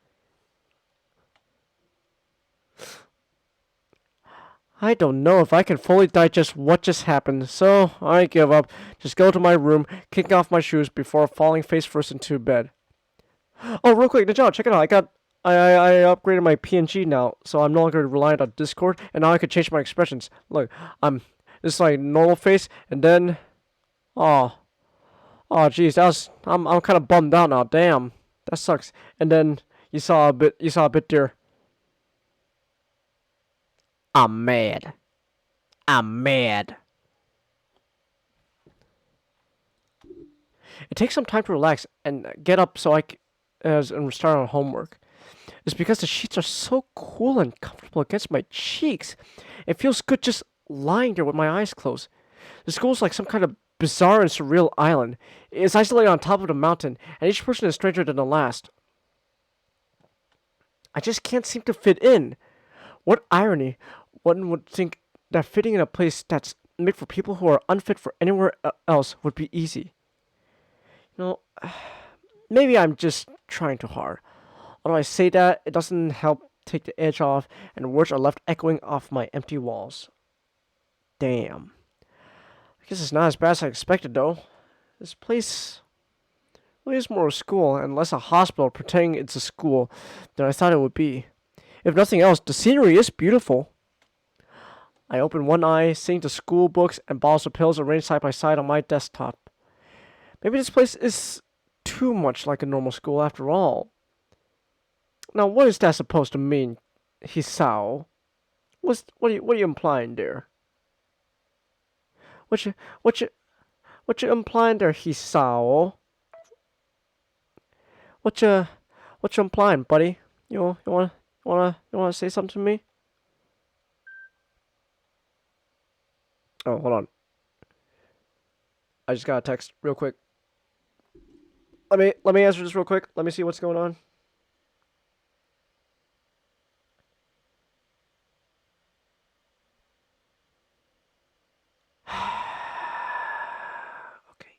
A: I don't know if I can fully digest what just happened, so I give up. Just go to my room, kicking off my shoes before falling face first into bed. Oh, real quick, Ninja, check it out. I upgraded my PNG now, so I'm no longer reliant on Discord, and now I can change my expressions. Look, this is like normal face, and then, jeez, I'm kind of bummed out now. Damn, that sucks. And then you saw a bit there.
B: I'm mad.
A: It takes some time to relax and get up so and start on homework. It's because the sheets are so cool and comfortable against my cheeks. It feels good just lying there with my eyes closed. The school is like some kind of bizarre and surreal island. It's isolated on top of the mountain, and each person is stranger than the last. I just can't seem to fit in. What irony. One would think that fitting in a place that's made for people who are unfit for anywhere else would be easy. Maybe I'm just trying too hard. Although I say that, it doesn't help take the edge off, and words are left echoing off my empty walls. Damn. I guess it's not as bad as I expected, though. This place really is more a school, and less a hospital pretending it's a school than I thought it would be. If nothing else, the scenery is beautiful. I open one eye, seeing the school books and bottles of pills arranged side by side on my desktop. Maybe this place is too much like a normal school after all. Now, what is that supposed to mean, Hisao? What are you implying there? What you implying there, Hisao? What you implying, buddy? You wanna say something to me? Oh, hold on. I just got a text real quick. Let me answer this real quick. Let me see what's going on. Okay.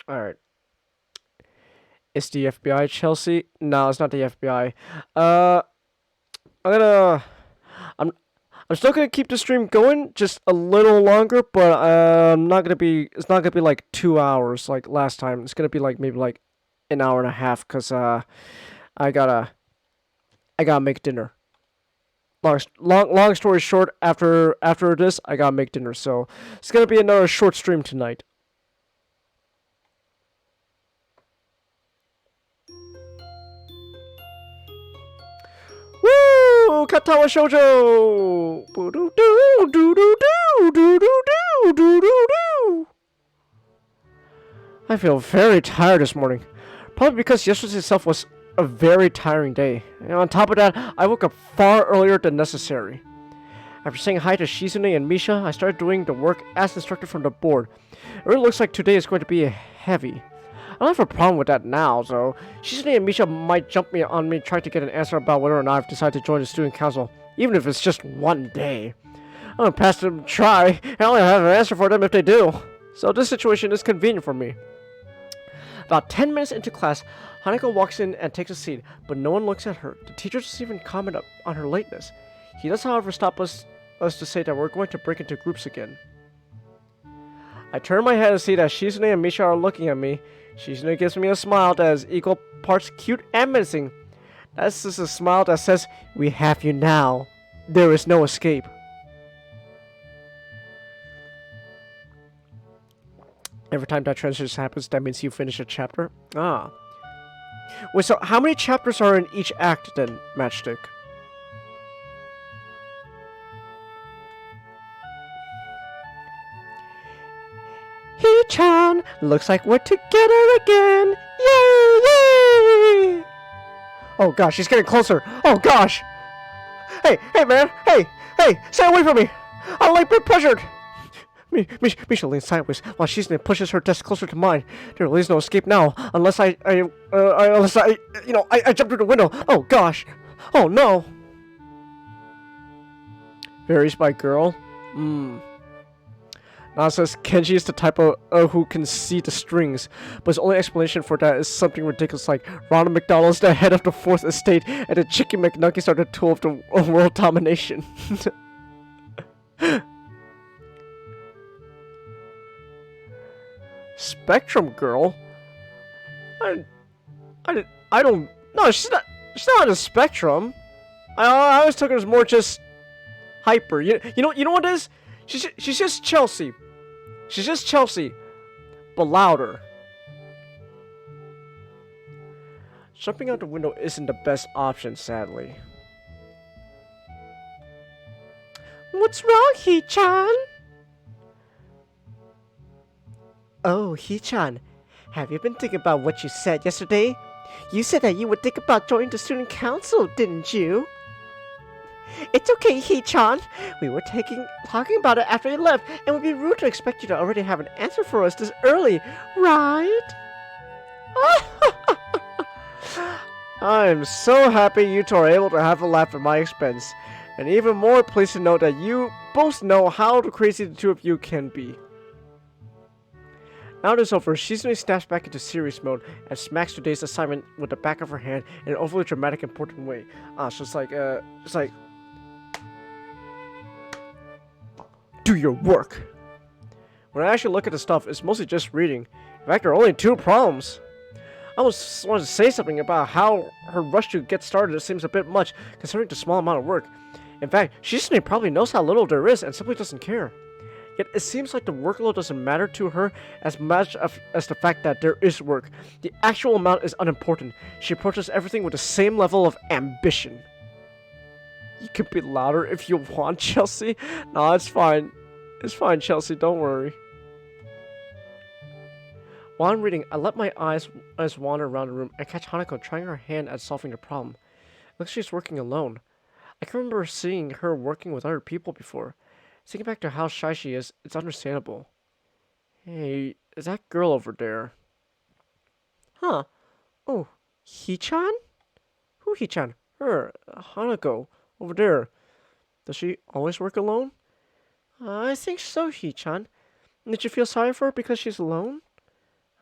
A: All right. It's the FBI, Chelsea. No, it's not the FBI. Uh, I'm gonna. I'm. I'm still gonna keep the stream going just a little longer, but I'm not gonna be. It's not gonna be like 2 hours like last time. It's gonna be like maybe like an hour and a half, cause I gotta. I gotta make dinner. Long story short. After this, I gotta make dinner. So it's gonna be another short stream tonight. Woo! Katawa Shoujo! I feel very tired this morning. Probably because yesterday itself was a very tiring day. And on top of that, I woke up far earlier than necessary. After saying hi to Shizune and Misha, I started doing the work as instructed from the board. It really looks like today is going to be heavy. I don't have a problem with that now, so Shizune and Misha might jump on me trying to get an answer about whether or not I've decided to join the student council, even if it's just one day. I'm gonna pass them a try, and I'll have an answer for them if they do. So this situation is convenient for me. About 10 minutes into class, Hanako walks in and takes a seat, but no one looks at her. The teacher doesn't even comment on her lateness. He does, however, stop us to say that we're going to break into groups again. I turn my head and see that Shizune and Misha are looking at me. Shizune gives me a smile that is equal parts cute and menacing. That's just a smile that says, "We have you now. There is no escape." Every time that transition happens, that means you finish a chapter. Ah. Wait, so how many chapters are in each act then, Matchstick? Hee-chan! Looks like we're together again! Yay! Yay! Oh gosh, she's getting closer! Oh gosh! Hey, man! Hey! Stay away from me! I don't like being pressured! Misha leans sideways while Shizune pushes her desk closer to mine. There really is no escape now, unless I jump through the window. Oh gosh! Oh no! Varies by girl. Now it says Kenji is the type of who can see the strings, but his only explanation for that is something ridiculous like Ronald McDonald's the head of the fourth estate and the Chicken McNuggets are the tool of the world domination. Spectrum girl? I don't. No, she's not a spectrum. I always took her as more just hyper. You know what it is? She's just Chelsea. She's just Chelsea, but louder. Jumping out the window isn't the best option, sadly. What's wrong, Hee-chan? Oh, Hee-chan, have you been thinking about what you said yesterday? You said that you would think about joining the student council, didn't you? It's okay, Hee-chan. We were talking about it after you left, and it would be rude to expect you to already have an answer for us this early, right? I'm so happy you two are able to have a laugh at my expense, and even more pleased to know that you both know how crazy the two of you can be. Now it is over, Shizune snaps back into serious mode and smacks today's assignment with the back of her hand in an overly dramatic, important way. So it's like, do your work. When I actually look at the stuff, it's mostly just reading. In fact, there are only 2 problems. I almost wanted to say something about how her rush to get started seems a bit much, considering the small amount of work. In fact, Shizune probably knows how little there is and simply doesn't care. Yet it seems like the workload doesn't matter to her as much as the fact that there is work. The actual amount is unimportant. She approaches everything with the same level of ambition. You can be louder if you want, Chelsea. No, it's fine. It's fine, Chelsea. Don't worry. While I'm reading, I let my eyes wander around the room and catch Hanako trying her hand at solving the problem. It looks like she's working alone. I can remember seeing her working with other people before. Thinking back to how shy she is, it's understandable. Hey, is that girl over there? Huh. Oh, Hee-chan? Who Hee-chan? Her, Hanako, over there. Does she always work alone? I think so, Hee-chan. Did you feel sorry for her because she's alone?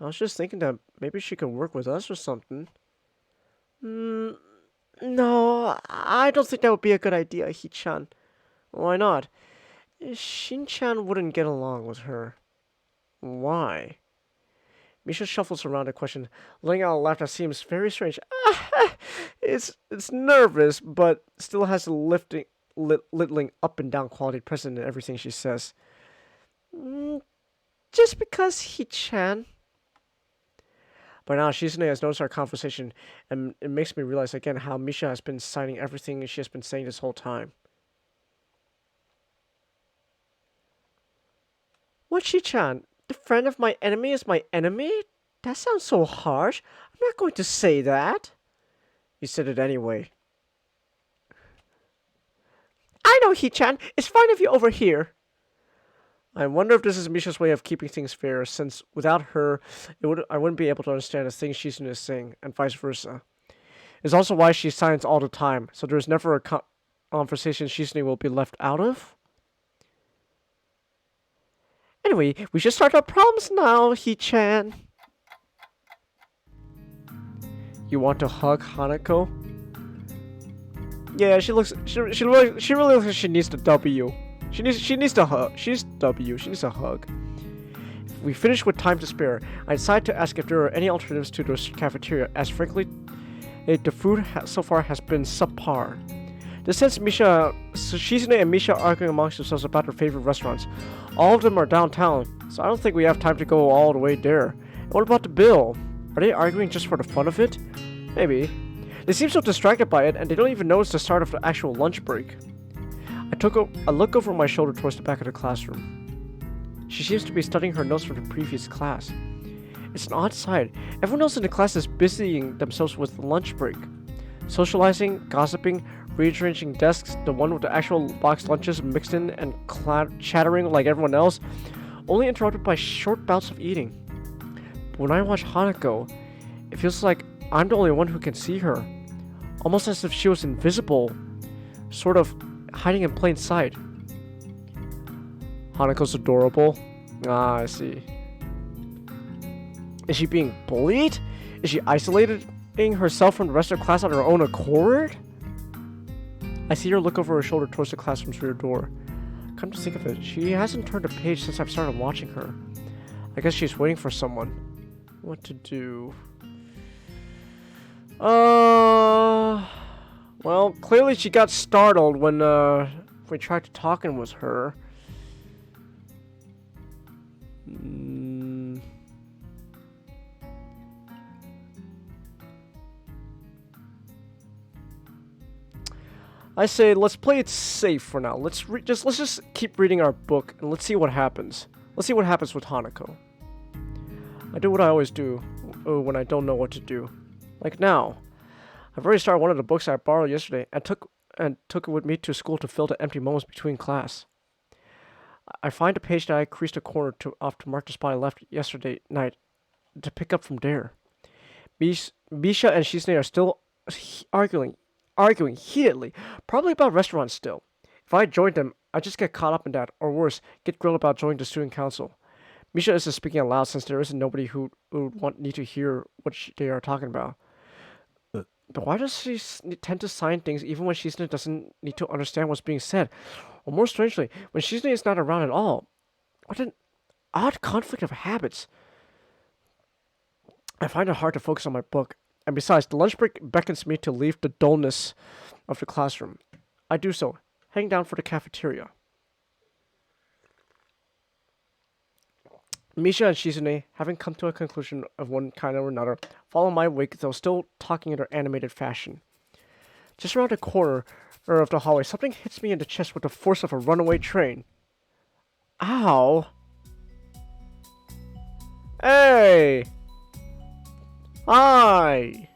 A: I was just thinking that maybe she could work with us or something. No, I don't think that would be a good idea, Hee-chan. Why not? Shin-chan wouldn't get along with her. Why? Misha shuffles around the question, letting out a laugh that seems very strange. It's nervous, but still has a littling up and down quality present in everything she says. Just because Hee-chan. By now, Shizune has noticed our conversation, and it makes me realize again how Misha has been citing everything she has been saying this whole time. What, Shi-chan? The friend of my enemy is my enemy? That sounds so harsh. I'm not going to say that. You said it anyway. I know, Hee-chan. It's fine if you overhear. I wonder if this is Misha's way of keeping things fair, since without her, I wouldn't be able to understand the things Shizune is saying, and vice versa. It's also why she silents all the time, so there's never a conversation Shizune will be left out of. Anyway, we should start our problems now, Hee-chan. You want to hug Hanako? Yeah, she really looks like she needs the W. She needs to hug. She's W. She needs a hug. If we finish with time to spare, I decide to ask if there are any alternatives to the cafeteria, as frankly, the food so far has been subpar. This sends Shizune and Misha arguing amongst themselves about their favorite restaurants. All of them are downtown, so I don't think we have time to go all the way there. And what about the bill? Are they arguing just for the fun of it? Maybe. They seem so distracted by it, and they don't even notice the start of the actual lunch break. I look over my shoulder towards the back of the classroom. She seems to be studying her notes from the previous class. It's an odd sight. Everyone else in the class is busying themselves with the lunch break. Socializing, gossiping, rearranging desks, the one with the actual boxed lunches mixed in and chattering like everyone else, only interrupted by short bouts of eating. But when I watch Hanako, it feels like I'm the only one who can see her, almost as if she was invisible, sort of hiding in plain sight. Hanako's adorable. Ah, I see. Is she being bullied? Is she isolating herself from the rest of the class on her own accord? I see her look over her shoulder towards the classroom's rear door. Come to think of it, she hasn't turned a page since I've started watching her. I guess she's waiting for someone. What to do? Well, clearly she got startled when we tried to talking with her. I say let's play it safe for now. Let's just keep reading our book and let's see what happens. Let's see what happens with Hanako. I do what I always do when I don't know what to do. Like now. I've already started one of the books I borrowed yesterday and took it with me to school to fill the empty moments between class. I find a page that I creased a corner off to mark the spot I left yesterday night to pick up from there. Misha and Shizune are still arguing heatedly, probably about restaurants still. If I joined them, I'd just get caught up in that, or worse, get grilled about joining the student council. Misha isn't speaking aloud since there isn't nobody who would need to hear what they are talking about. But why does she tend to sign things even when Shizune doesn't need to understand what's being said? Or more strangely, when Shizune is not around at all. What an odd conflict of habits. I find it hard to focus on my book. And besides, the lunch break beckons me to leave the dullness of the classroom. I do so, heading down for the cafeteria. Misha and Shizune, having come to a conclusion of one kind or another, follow my wake, though still talking in their animated fashion. Just around the corner of the hallway, something hits me in the chest with the force of a runaway train. Ow! Hey! Hi!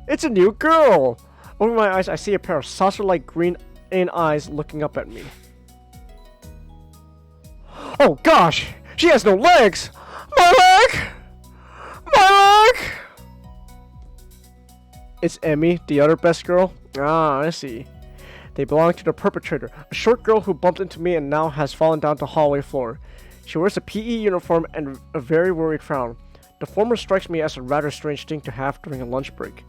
A: It's a new girl! Over my eyes, I see a pair of saucer-like green eyes looking up at me. Oh gosh! She has no legs! My leg! My leg! It's Emmy, the other best girl? Ah, I see. They belong to the perpetrator, a short girl who bumped into me and now has fallen down the hallway floor. She wears a PE uniform and a very worried frown. The former strikes me as a rather strange thing to have during a lunch break.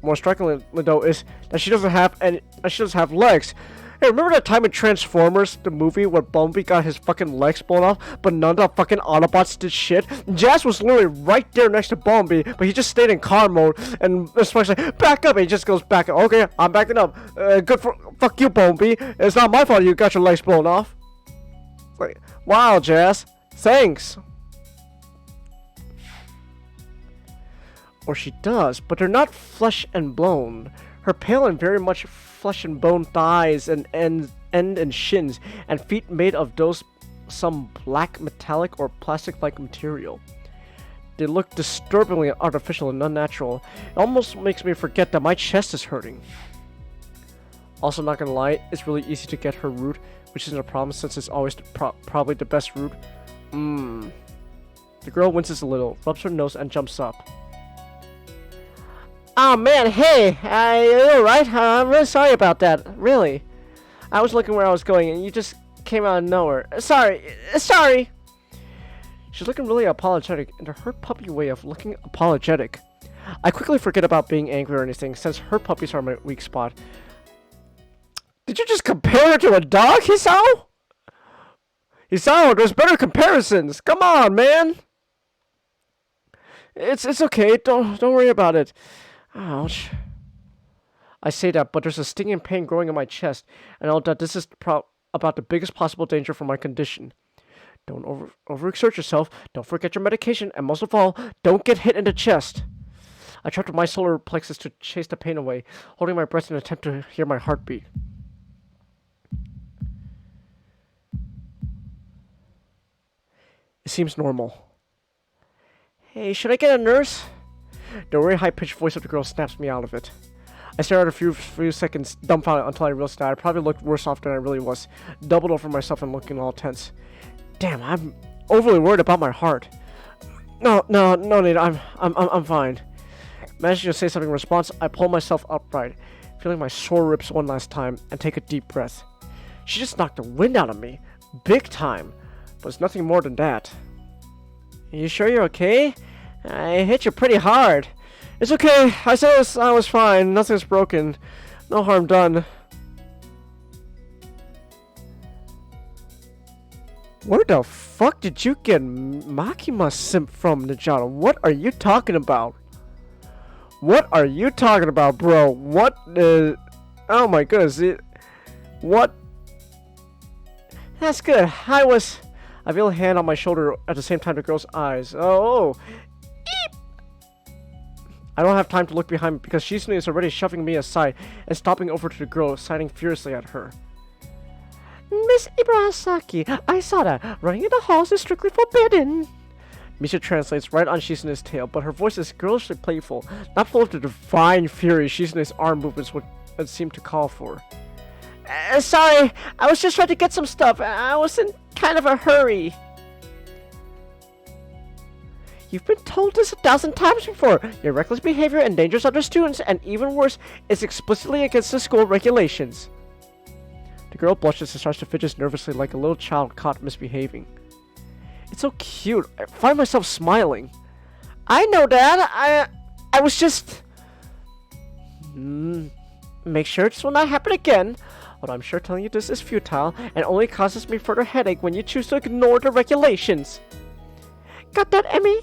A: More strikingly, though, is that she doesn't have legs. Hey, remember that time in Transformers, the movie, where Bumblebee got his fucking legs blown off, but none of the fucking Autobots did shit? Jazz was literally right there next to Bumblebee, but he just stayed in car mode, and Spark's like, back up, and he just goes back up. Okay, I'm backing up. Fuck you, Bumblebee. It's not my fault you got your legs blown off. Like, wow, Jazz. Thanks. Or she does, but they're not flesh and bone. Her pale and very much flesh and bone thighs and end and shins, and feet made of some black metallic or plastic-like material. They look disturbingly artificial and unnatural. It almost makes me forget that my chest is hurting. Also, not gonna lie, it's really easy to get her route, which isn't a problem since it's always probably the best route. The girl winces a little, rubs her nose, and jumps up. Oh man, hey, you're alright? I'm really sorry about that, really. I was looking where I was going and you just came out of nowhere. Sorry. She's looking really apologetic in her puppy way of looking apologetic. I quickly forget about being angry or anything since her puppies are my weak spot. Did you just compare her to a dog, Hisao? Hisao, there's better comparisons. Come on, man. It's okay. Don't worry about it. Ouch. I say that, but there's a stinging pain growing in my chest, and I'll that this is about the biggest possible danger for my condition. Don't overexert yourself, don't forget your medication, and most of all, don't get hit in the chest. I trapped my solar plexus to chase the pain away, holding my breath in an attempt to hear my heartbeat. It seems normal. Hey, should I get a nurse? The very high-pitched voice of the girl snaps me out of it. I stare at her a few seconds, dumbfounded, until I realize that I probably looked worse off than I really was, doubled over myself and looking all tense. Damn, I'm overly worried about my heart. No, Nate, I'm fine. Managing to say something in response, I pull myself upright, feeling my sore ribs one last time, and take a deep breath. She just knocked the wind out of me, big time, but it's nothing more than that. You sure you're okay? I hit you pretty hard. It's okay. I said I was fine. Nothing's broken. No harm done. Where the fuck did you get Makima Simp from, Najata? What are you talking about? What are you talking about, bro? What is... Oh my goodness. What? That's good. I feel a hand on my shoulder at the same time the girl's eyes. Oh. Eep. I don't have time to look behind me because Shizune is already shoving me aside and stopping over to the girl, signing furiously at her. Miss Ibarasaki, I saw that. Running in the halls is strictly forbidden. Misha translates right on Shizune's tail, but her voice is girlishly playful, not full of the divine fury Shizune's arm movements would seem to call for. Sorry, I was just trying to get some stuff. I was in kind of a hurry. You've been told this 1,000 times before. Your reckless behavior endangers other students, and even worse, is explicitly against the school regulations. The girl blushes and starts to fidget nervously like a little child caught misbehaving. It's so cute. I find myself smiling. I know, Dad. I was just... Make sure this will not happen again. Although I'm sure telling you this is futile and only causes me further headache when you choose to ignore the regulations. Got that, Emmy?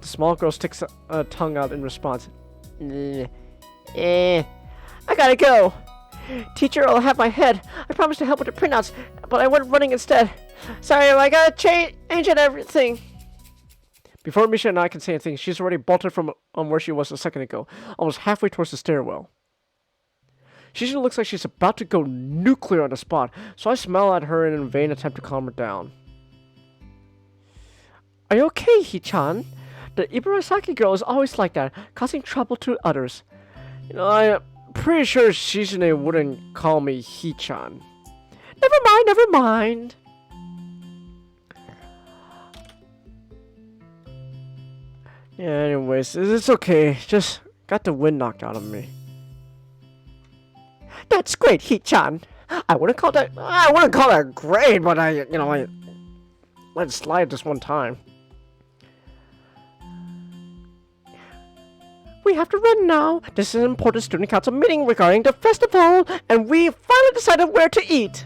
A: The small girl sticks a tongue out in response. I gotta go.
B: Teacher, I'll have my head. I promised to help with the printouts, but I went running instead. Sorry, I gotta change it everything.
A: Before Misha and I can say anything, she's already bolted from where she was a second ago, almost halfway towards the stairwell. Shoujo looks like she's about to go nuclear on the spot, so I smile at her in a vain attempt to calm her down.
B: Are you okay, Hee-chan? The Ibarasaki girl is always like that, causing trouble to others.
A: You know, I'm pretty sure Shizune wouldn't call me Hee-chan.
B: Never mind.
A: Yeah, anyways, it's okay. Just got the wind knocked out of me.
B: That's great, Hee-chan. I wouldn't call that great, but I
A: let it slide this one time.
B: We have to run now. This is an important student council meeting regarding the festival, and we finally decided where to eat.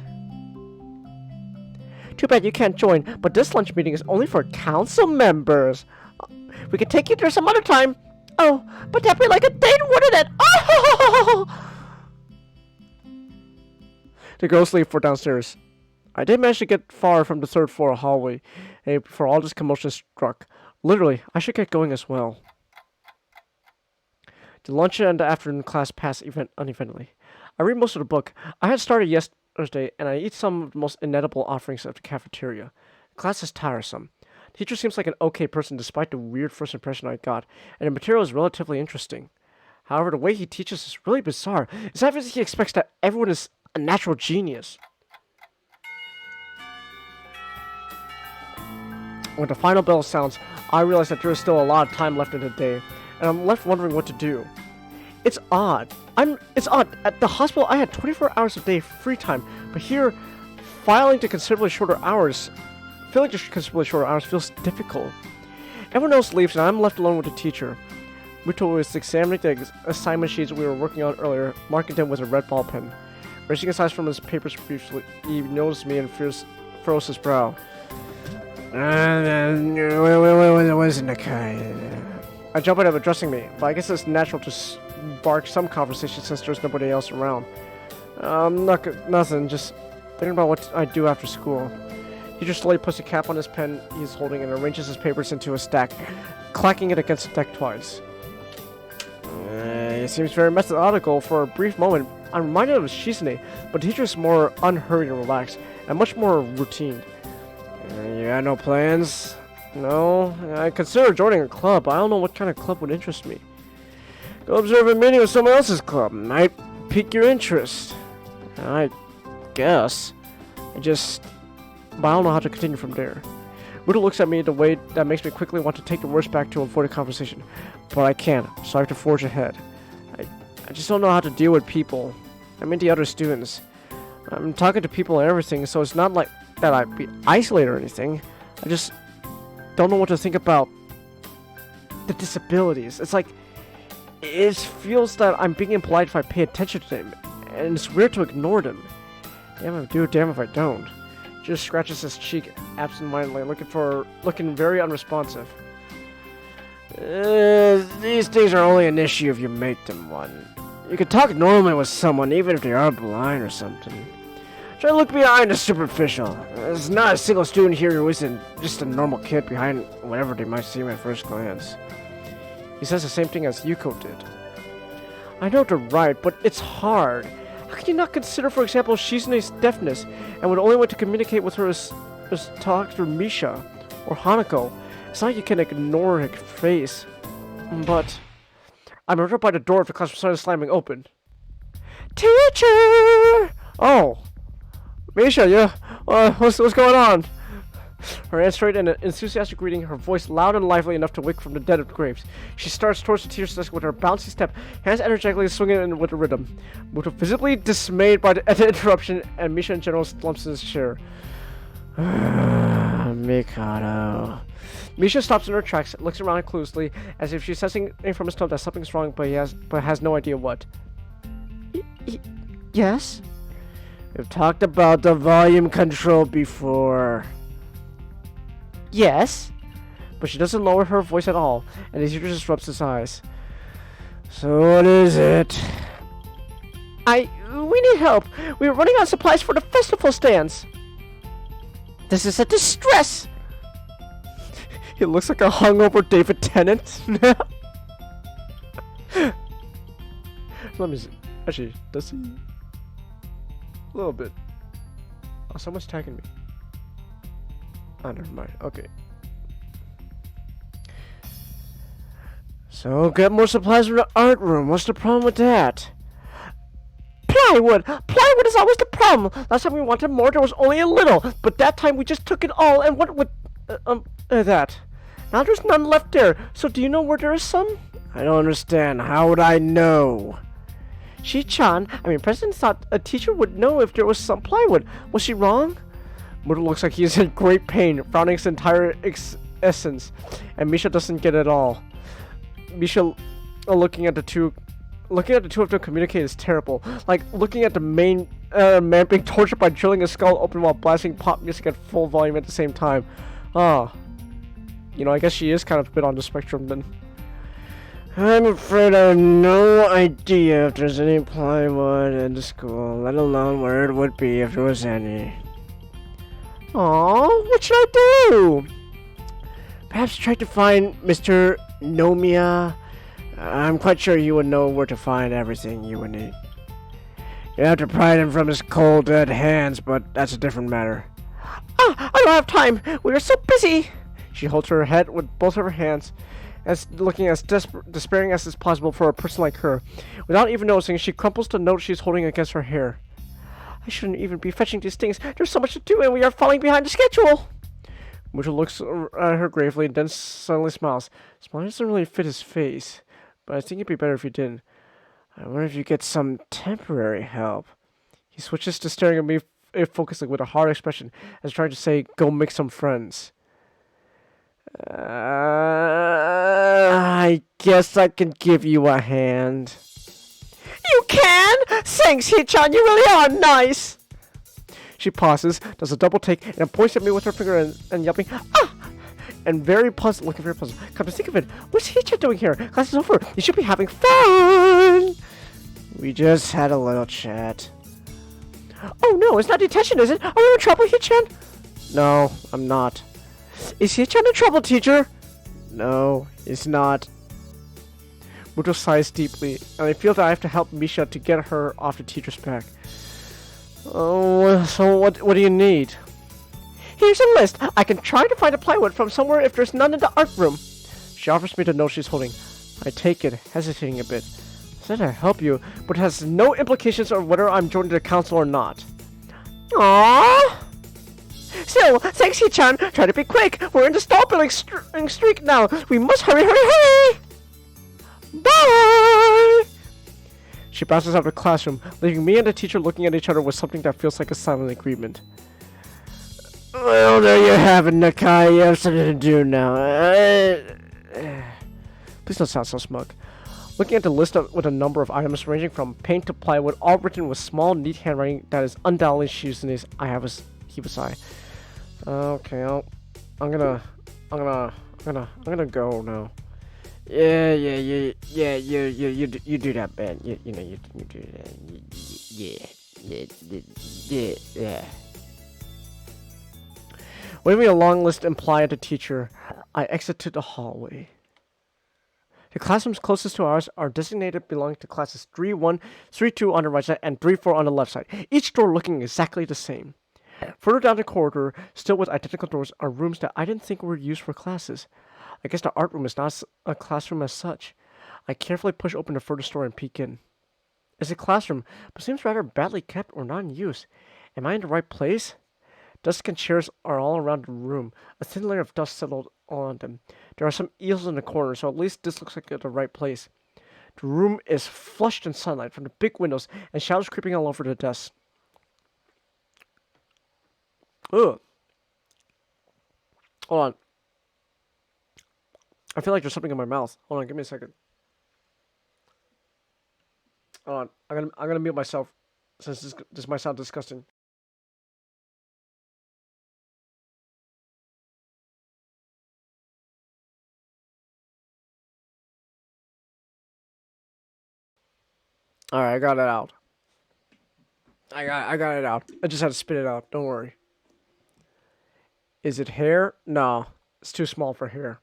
B: Too bad you can't join, but this lunch meeting is only for council members. We can take you there some other time. Oh, but that'd be like a date, wouldn't it? Oh!
A: The girls leave for downstairs. I did manage to get far from the third floor hallway before all this commotion struck. Literally, I should get going as well. The lunch and the afternoon class passed uneventfully. I read most of the book. I had started yesterday, and I eat some of the most inedible offerings of the cafeteria. The class is tiresome. The teacher seems like an okay person despite the weird first impression I got, and the material is relatively interesting. However, the way he teaches is really bizarre. It's not as he expects that everyone is a natural genius. When the final bell sounds, I realize that there is still a lot of time left in the day, and I'm left wondering what to do. It's odd. At the hospital, I had 24 hours a day free time, but here, filling to considerably shorter hours feels difficult. Everyone else leaves, and I'm left alone with the teacher. Muto is examining the assignment sheets we were working on earlier, marking them with a red ball pen. Raising his eyes from his papers briefly, he noticed me and furrows his brow. I jump at him addressing me, but I guess it's natural to spark some conversation since there's nobody else around. Nothing, just thinking about what I do after school. He just slowly puts a cap on his pen he's holding and arranges his papers into a stack, clacking it against the deck twice. It seems very methodical. For a brief moment, I'm reminded of Shizune, but the teacher is more unhurried and relaxed, and much more routine. You got no plans? No? I consider joining a club, but I don't know what kind of club would interest me. Go observe a meeting with someone else's club. Might pique your interest. I guess. But I don't know how to continue from there. Muto looks at me the way that makes me quickly want to take the words back to avoid a conversation. But I can't, so I have to forge ahead. I just don't know how to deal with people. I mean the other students. I'm talking to people and everything, so it's not like that I'd be isolated or anything. I just don't know what to think about the disabilities. It's like, it feels that I'm being impolite if I pay attention to them, and it's weird to ignore them. Damn if I do, damn if I don't. Just scratches his cheek absentmindedly, looking very unresponsive. These things are only an issue if you make them one. You can talk normally with someone even if they are blind or something. Try to look behind the superficial. There's not a single student here who isn't just a normal kid behind whatever they might seem at first glance. He says the same thing as Yuko did. I know they're right, but it's hard. How can you not consider, for example, Shizune's deafness, and would only want to communicate with her as talk through Misha or Hanako? It's not like you can ignore her face. But I'm right by the door of the classroom started slamming open. Teacher! Oh, Misha, yeah. What's going on? Her aunt straight and an enthusiastic greeting, her voice loud and lively enough to wake from the dead of graves. She starts towards the teacher's desk with her bouncy step, hands energetically swinging in with a rhythm. Muto visibly dismayed by the interruption, and Misha in general slumps in his chair. Mikado. Misha stops in her tracks, looks around cluelessly, as if she's sensing from his tone that something's wrong, but has no idea what.
B: Yes?
A: We've talked about the volume control before.
B: Yes?
A: But she doesn't lower her voice at all, and the teacher just rubs his eyes. So what is it?
B: I we need help. We are running out of supplies for the festival stands. This is a distress.
A: He looks like a hungover David Tennant. Let me see. Actually, does he? A little bit. Oh, someone's tagging me. Oh, never mind. Okay.
B: So, get more supplies from the art room. What's the problem with that? Plywood! Plywood is always the problem! Last time we wanted more, there was only a little. But that time we just took it all and what with... that. Now there's none left there. So do you know where there is some?
A: I don't understand. How would I know?
B: President thought a teacher would know if there was some plywood. Was she wrong?
A: Muto looks like he's in great pain, frowning his entire essence. And Misha doesn't get it all. Misha, looking at the two of them communicate is terrible. Like looking at the man being tortured by drilling his skull open while blasting pop music at full volume at the same time. Ah, you know, I guess she is kind of a bit on the spectrum then.
B: I'm afraid I have no idea if there's any plywood in the school, let alone where it would be if there was any.
A: Aww, what should I do?
B: Perhaps try to find Mr. Nomiya. I'm quite sure he would know where to find everything you would need. You have to pry him from his cold, dead hands, but that's a different matter.
A: I don't have time. We are so busy. She holds her head with both of her hands, as looking as despairing as is possible for a person like her. Without even noticing, she crumples the note she's holding against her hair. I shouldn't even be fetching these things. There's so much to do, and we are falling behind the schedule. Muto looks at her gravely and then suddenly smiles. Smile doesn't really fit his face, but I think it'd be better if you didn't. I wonder if you get some temporary help. He switches to staring at me, focusing with a hard expression, as trying to say, go make some friends.
B: I guess I can give you a hand.
A: You can? Thanks, Hichan, you really are nice. She pauses, does a double take, and points at me with her finger and yelping, ah! And very puzzled, looking very puzzled. Come to think of it, what's Hichan doing here? Class is over. You should be having fun.
B: We just had a little chat.
A: Oh no, it's not detention, is it? Are you in trouble, Hichan?
B: No, I'm not.
A: Is Hichan in trouble, teacher?
B: No, it's not.
A: Muto sighs deeply, and I feel that I have to help Misha to get her off the teacher's back.
B: Oh, so what do you need?
A: Here's a list. I can try to find a plywood from somewhere if there's none in the art room. She offers me the note she's holding. I take it, hesitating a bit. I said I'd help you, but it has no implications on whether I'm joining the council or not. Aww! Still, thanks, Hichan. Try to be quick. We're in the stall building streak now. We must hurry, hurry, hurry! Bye! She bounces out of the classroom, leaving me and the teacher looking at each other with something that feels like a silent agreement.
B: Well, there you have it, Nakai. You have something to do now.
A: Please don't sound so smug. Looking at the list with a number of items ranging from paint to plywood, all written with small, neat handwriting that is undoubtedly Shizune's Hibasai. Okay, I'm gonna go now.
B: Yeah, you do that, man. You do that. Yeah.
A: Waving a long list imply at the teacher, I exit to the hallway. The classrooms closest to ours are designated belonging to classes 3-1, 3-2 on the right side, and 3-4 on the left side, each door looking exactly the same. Further down the corridor, still with identical doors, are rooms that I didn't think were used for classes. I guess the art room is not a classroom as such. I carefully push open the furthest door and peek in. It's a classroom, but seems rather badly kept or not in use. Am I in the right place? Desks and chairs are all around the room, a thin layer of dust settled on them. There are some easels in the corner, so at least this looks like the right place. The room is flushed in sunlight from the big windows, and shadows creeping all over the desks. Ugh. Hold on. I feel like there's something in my mouth. Hold on, give me a second. Hold on, I'm gonna mute myself since this might sound disgusting. Alright, I got it out. I got it out. I just had to spit it out. Don't worry. Is it hair? No, it's too small for hair.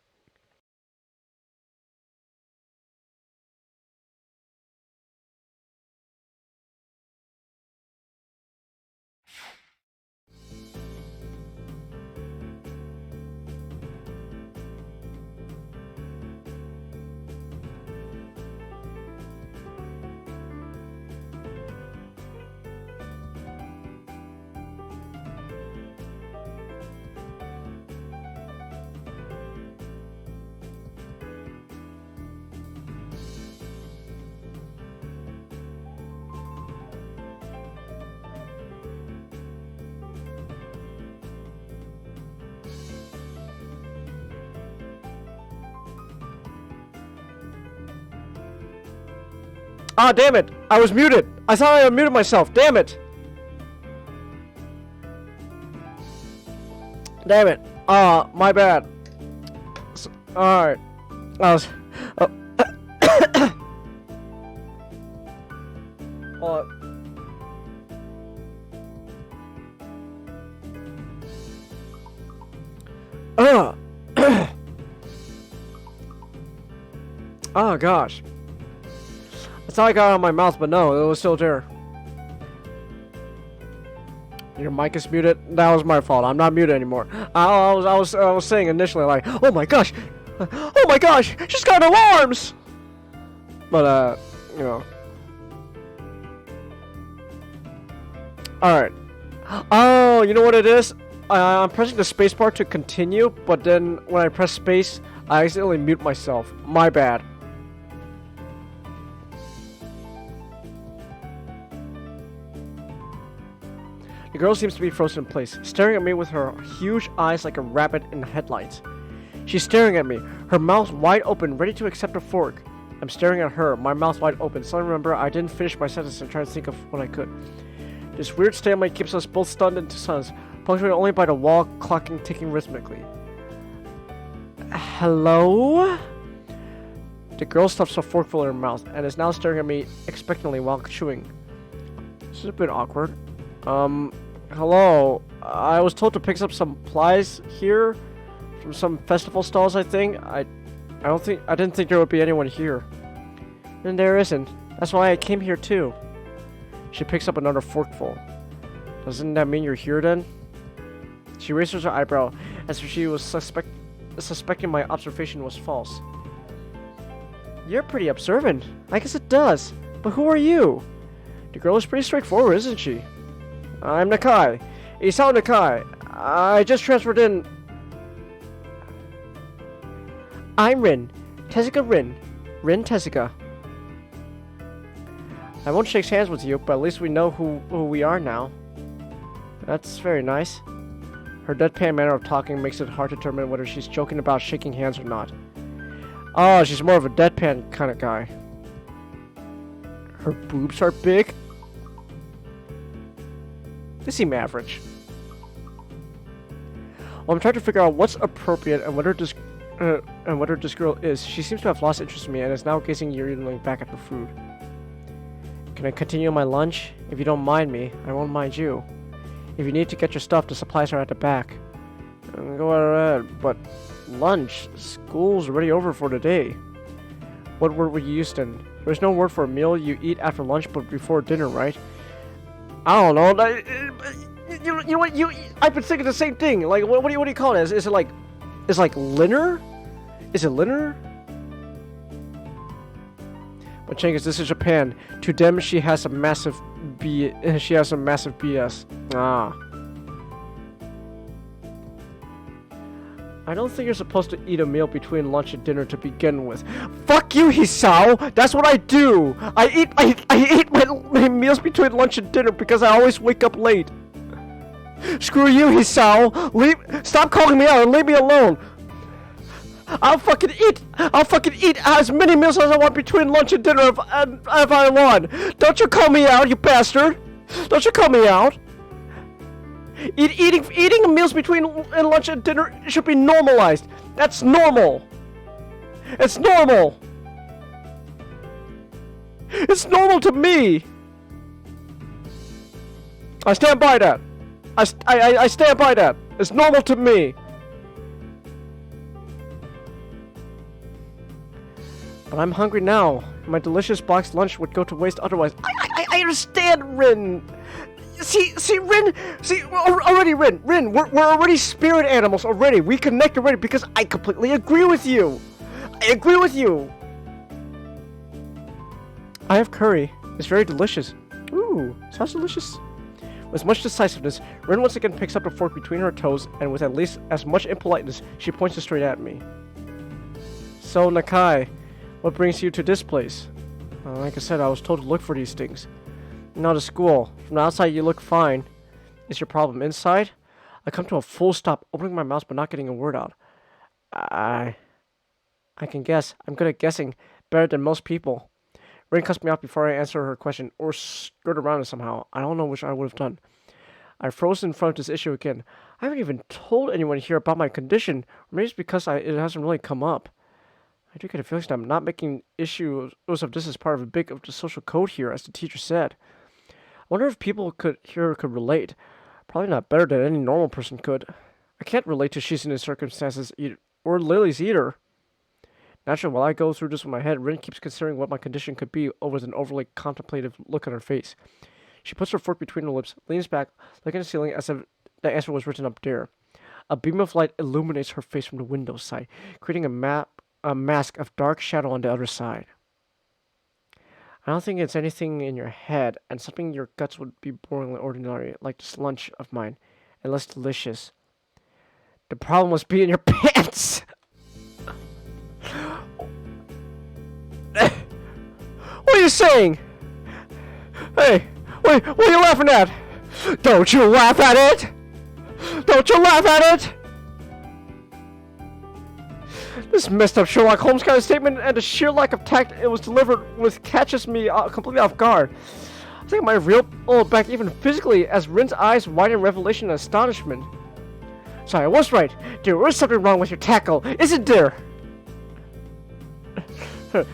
A: Ah, damn it! I was muted! I thought I unmuted myself! Damn it! Damn it! Ah, my bad. Alright. I was... Oh. Hold on. Oh, gosh. I thought I got it on my mouth, but no, it was still there. Your mic is muted. That was my fault. I'm not muted anymore. I was saying initially like, oh my gosh, she's got alarms. But you know. All right. Oh, you know what it is? I'm pressing the space bar to continue, but then when I press space, I accidentally mute myself. My bad. The girl seems to be frozen in place, staring at me with her huge eyes like a rabbit in headlights. She's staring at me, her mouth wide open, ready to accept a fork. I'm staring at her, my mouth wide open. Suddenly remember, I didn't finish my sentence and trying to think of what I could. This weird stalemate keeps us both stunned into silence, punctuated only by the wall clocking ticking rhythmically. Hello? The girl stuffs a forkful in her mouth and is now staring at me expectantly while chewing. This is a bit awkward. Hello. I was told to pick up some supplies here from some festival stalls, I think. I didn't think there would be anyone here. And there isn't. That's why I came here too. She picks up another forkful. Doesn't that mean you're here then? She raises her eyebrow as if she was suspecting my observation was false. You're pretty observant. I guess it does. But who are you? The girl is pretty straightforward, isn't she? I'm Nakai. Isao Nakai. I just transferred in. I'm Rin. Tezuka Rin. Rin Tezuka. I won't shake hands with you, but at least we know who we are now. That's very nice. Her deadpan manner of talking makes it hard to determine whether she's joking about shaking hands or not. Oh, she's more of a deadpan kind of guy. Her boobs are big. They seem average. Well, I'm trying to figure out what's appropriate and whether this girl is. She seems to have lost interest in me and is now gazing yearningly back at her food. Can I continue my lunch? If you don't mind me, I won't mind you. If you need to get your stuff, the supplies are at the back. Go ahead, but lunch? School's already over for the day. What word would you use then? There's no word for a meal you eat after lunch but before dinner, right? I don't know. You know what? I've been thinking the same thing. Like, what do you call it? Is it like dinner? Is it dinner? But Chengiz, this is Japan. To them, she has a massive BS. Ah. I don't think you're supposed to eat a meal between lunch and dinner to begin with. Fuck you, Hisao! That's what I do! I eat my meals between lunch and dinner because I always wake up late. Screw you, Hisao! Stop calling me out and leave me alone! I'll fucking eat as many meals as I want between lunch and dinner if I want! Don't you call me out, you bastard! Don't you call me out! Eating meals between lunch and dinner should be normalized. That's normal. It's normal. It's normal to me. I stand by that. I stand by that. It's normal to me. But I'm hungry now. My delicious boxed lunch would go to waste otherwise. I understand, Rin. See, Rin. See, already, Rin. We're already spirit animals already. We connect already because I completely agree with you. I agree with you. I have curry. It's very delicious. Ooh, sounds delicious. With much decisiveness, Rin once again picks up the fork between her toes, and with at least as much impoliteness, she points it straight at me. So, Nakai, what brings you to this place? Like I said, I was told to look for these things. Not to school. From the outside, you look fine. Is your problem inside? I come to a full stop, opening my mouth but not getting a word out. I can guess. I'm good at guessing, better than most people. Rin cuts me off before I answer her question, or skirt around it somehow. I don't know which I would have done. I froze in front of this issue again. I haven't even told anyone here about my condition, or maybe it's because it hasn't really come up. I do get a feeling that I'm not making issues of this as part of a big of the social code here, as the teacher said. I wonder if people could relate. Probably not better than any normal person could. I can't relate to Shizune's circumstances either, or Lily's either. Naturally, while I go through this with my head, Rin keeps considering what my condition could be with an overly contemplative look on her face. She puts her fork between her lips, leans back, looking at the ceiling as if the answer was written up there. A beam of light illuminates her face from the window side, creating a mask of dark shadow on the other side. I don't think it's anything in your head, and something in your guts would be boringly ordinary, like this lunch of mine, and less delicious. The problem must be in your pants! What are you saying? Hey, what are you laughing at? Don't you laugh at it! Don't you laugh at it! This messed up Sherlock Holmes kind of statement and the sheer lack of tact it was delivered with catches me completely off guard. I think I might have reeled back even physically as Rin's eyes widen in revelation and astonishment. Sorry, I was right. There is something wrong with your tackle, isn't there?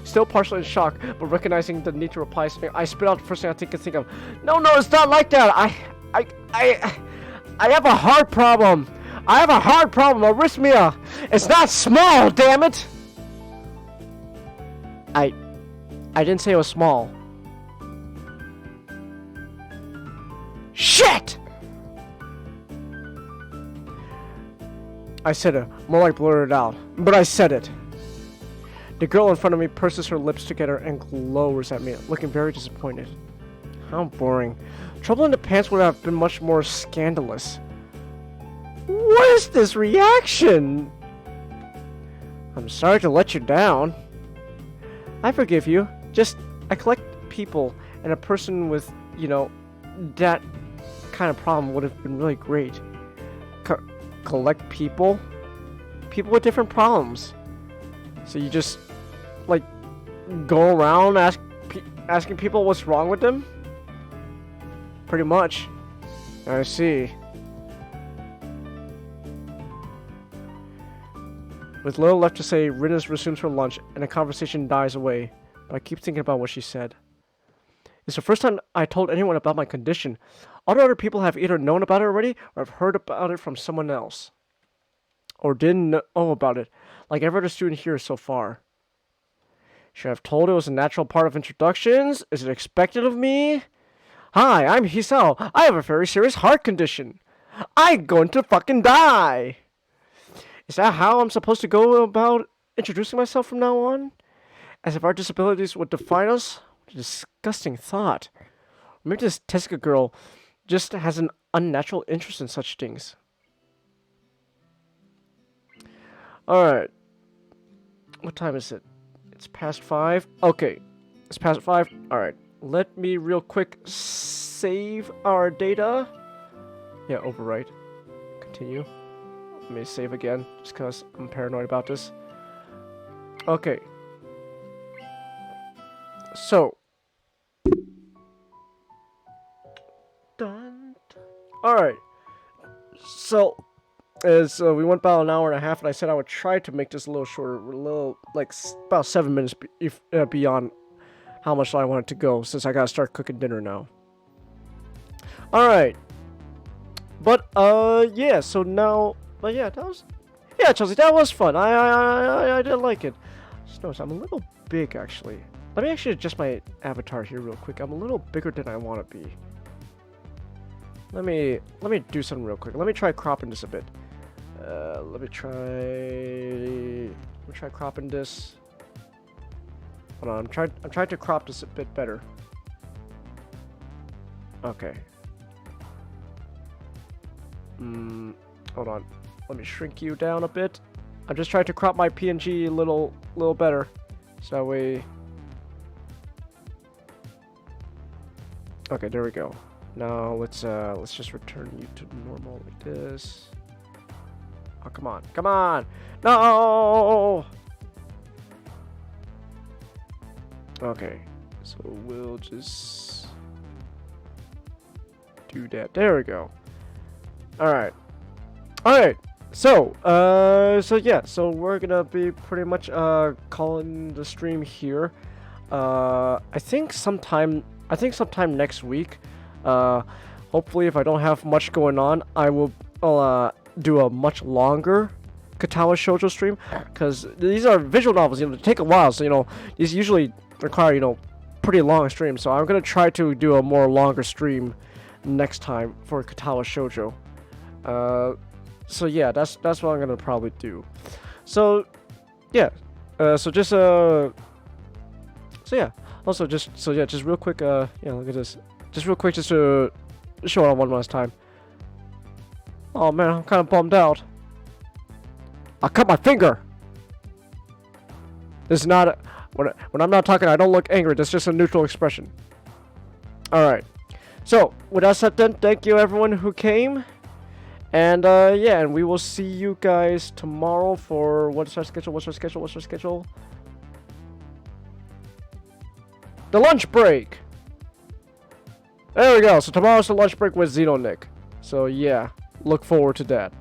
A: Still partially in shock, but recognizing the need to reply something, I spit out the first thing I can think of. No, it's not like that. I have a heart problem. I have a heart problem, arrhythmia. It's not small, damn it. I didn't say it was small. Shit! I said it, more like blurted out, but I said it. The girl in front of me purses her lips together and glowers at me, looking very disappointed. How boring. Trouble in the pants would have been much more scandalous. What is this reaction? I'm sorry to let you down. I forgive you. Just, I collect people, and a person with, that kind of problem would have been really great. Collect people? People with different problems. So you just, go around asking people what's wrong with them? Pretty much. I see. With little left to say, Rinus resumes her lunch, and the conversation dies away. But I keep thinking about what she said. It's the first time I told anyone about my condition. All the other people have either known about it already, or have heard about it from someone else. Or didn't know about it, like every other student here so far. Should I have told it was a natural part of introductions? Is it expected of me? Hi, I'm Hisao. I have a very serious heart condition. I'm going to fucking die. Is that how I'm supposed to go about introducing myself from now on? As if our disabilities would define us? What a disgusting thought. Maybe this Tezuka girl just has an unnatural interest in such things. Alright. What time is it? It's past 5. Okay. It's past 5. Alright. Let me real quick save our data. Yeah, overwrite. Continue. Let me save again, just because I'm paranoid about this. Okay. So. Done. Alright. So, as we went about an hour and a half, and I said I would try to make this a little shorter, about 7 minutes beyond how much I wanted to go, since I gotta start cooking dinner now. All right. But yeah. So now, but yeah, that was yeah, Chelsea. That was fun. I did like it. Just notice I'm a little big actually. Let me actually adjust my avatar here real quick. I'm a little bigger than I want to be. Let me do something real quick. Let me try cropping this a bit. Let me try cropping this. Hold on, I'm trying to crop this a bit better. Okay. Hold on. Let me shrink you down a bit. I'm just trying to crop my PNG a little better. So that way. Okay, there we go. Now let's just return you to normal like this. Oh, come on. Come on. No. Okay. So we'll just do that. There we go. All right. So, so yeah, so we're gonna be pretty much calling the stream here. I think sometime next week. Hopefully, if I don't have much going on, I'll do a much longer Katawa Shoujo stream, because these are visual novels. They take a while, so these usually require pretty long streams. So I'm gonna try to do a more longer stream next time for Katawa Shoujo. So yeah, that's what I'm gonna probably do. So yeah, so yeah. Also, just real quick. Look at this. Just real quick, just to show it one last time. Oh man, I'm kind of bummed out. I cut my finger. This is not when I'm not talking. I don't look angry. That's just a neutral expression. All right. So with that said, then thank you everyone who came. And yeah, and we will see you guys tomorrow for what's our schedule? The lunch break. There we go. So tomorrow's the lunch break with Nick. So yeah, look forward to that.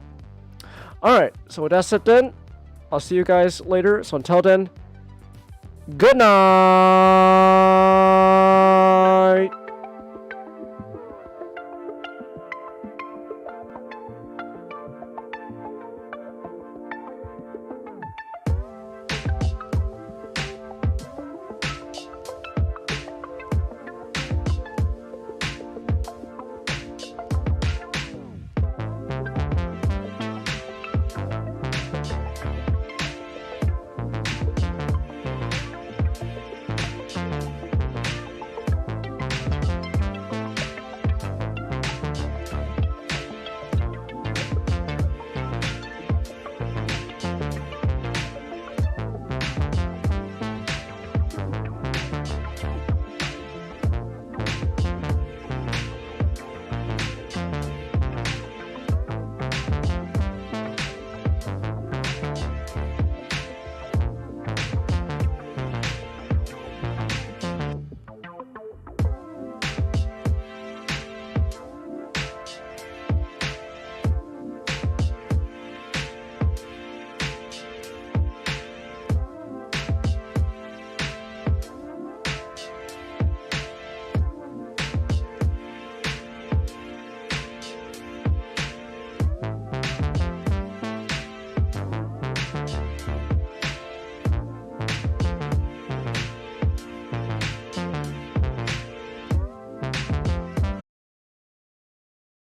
A: All right. So with that said, then I'll see you guys later. So until then, good night. Good night.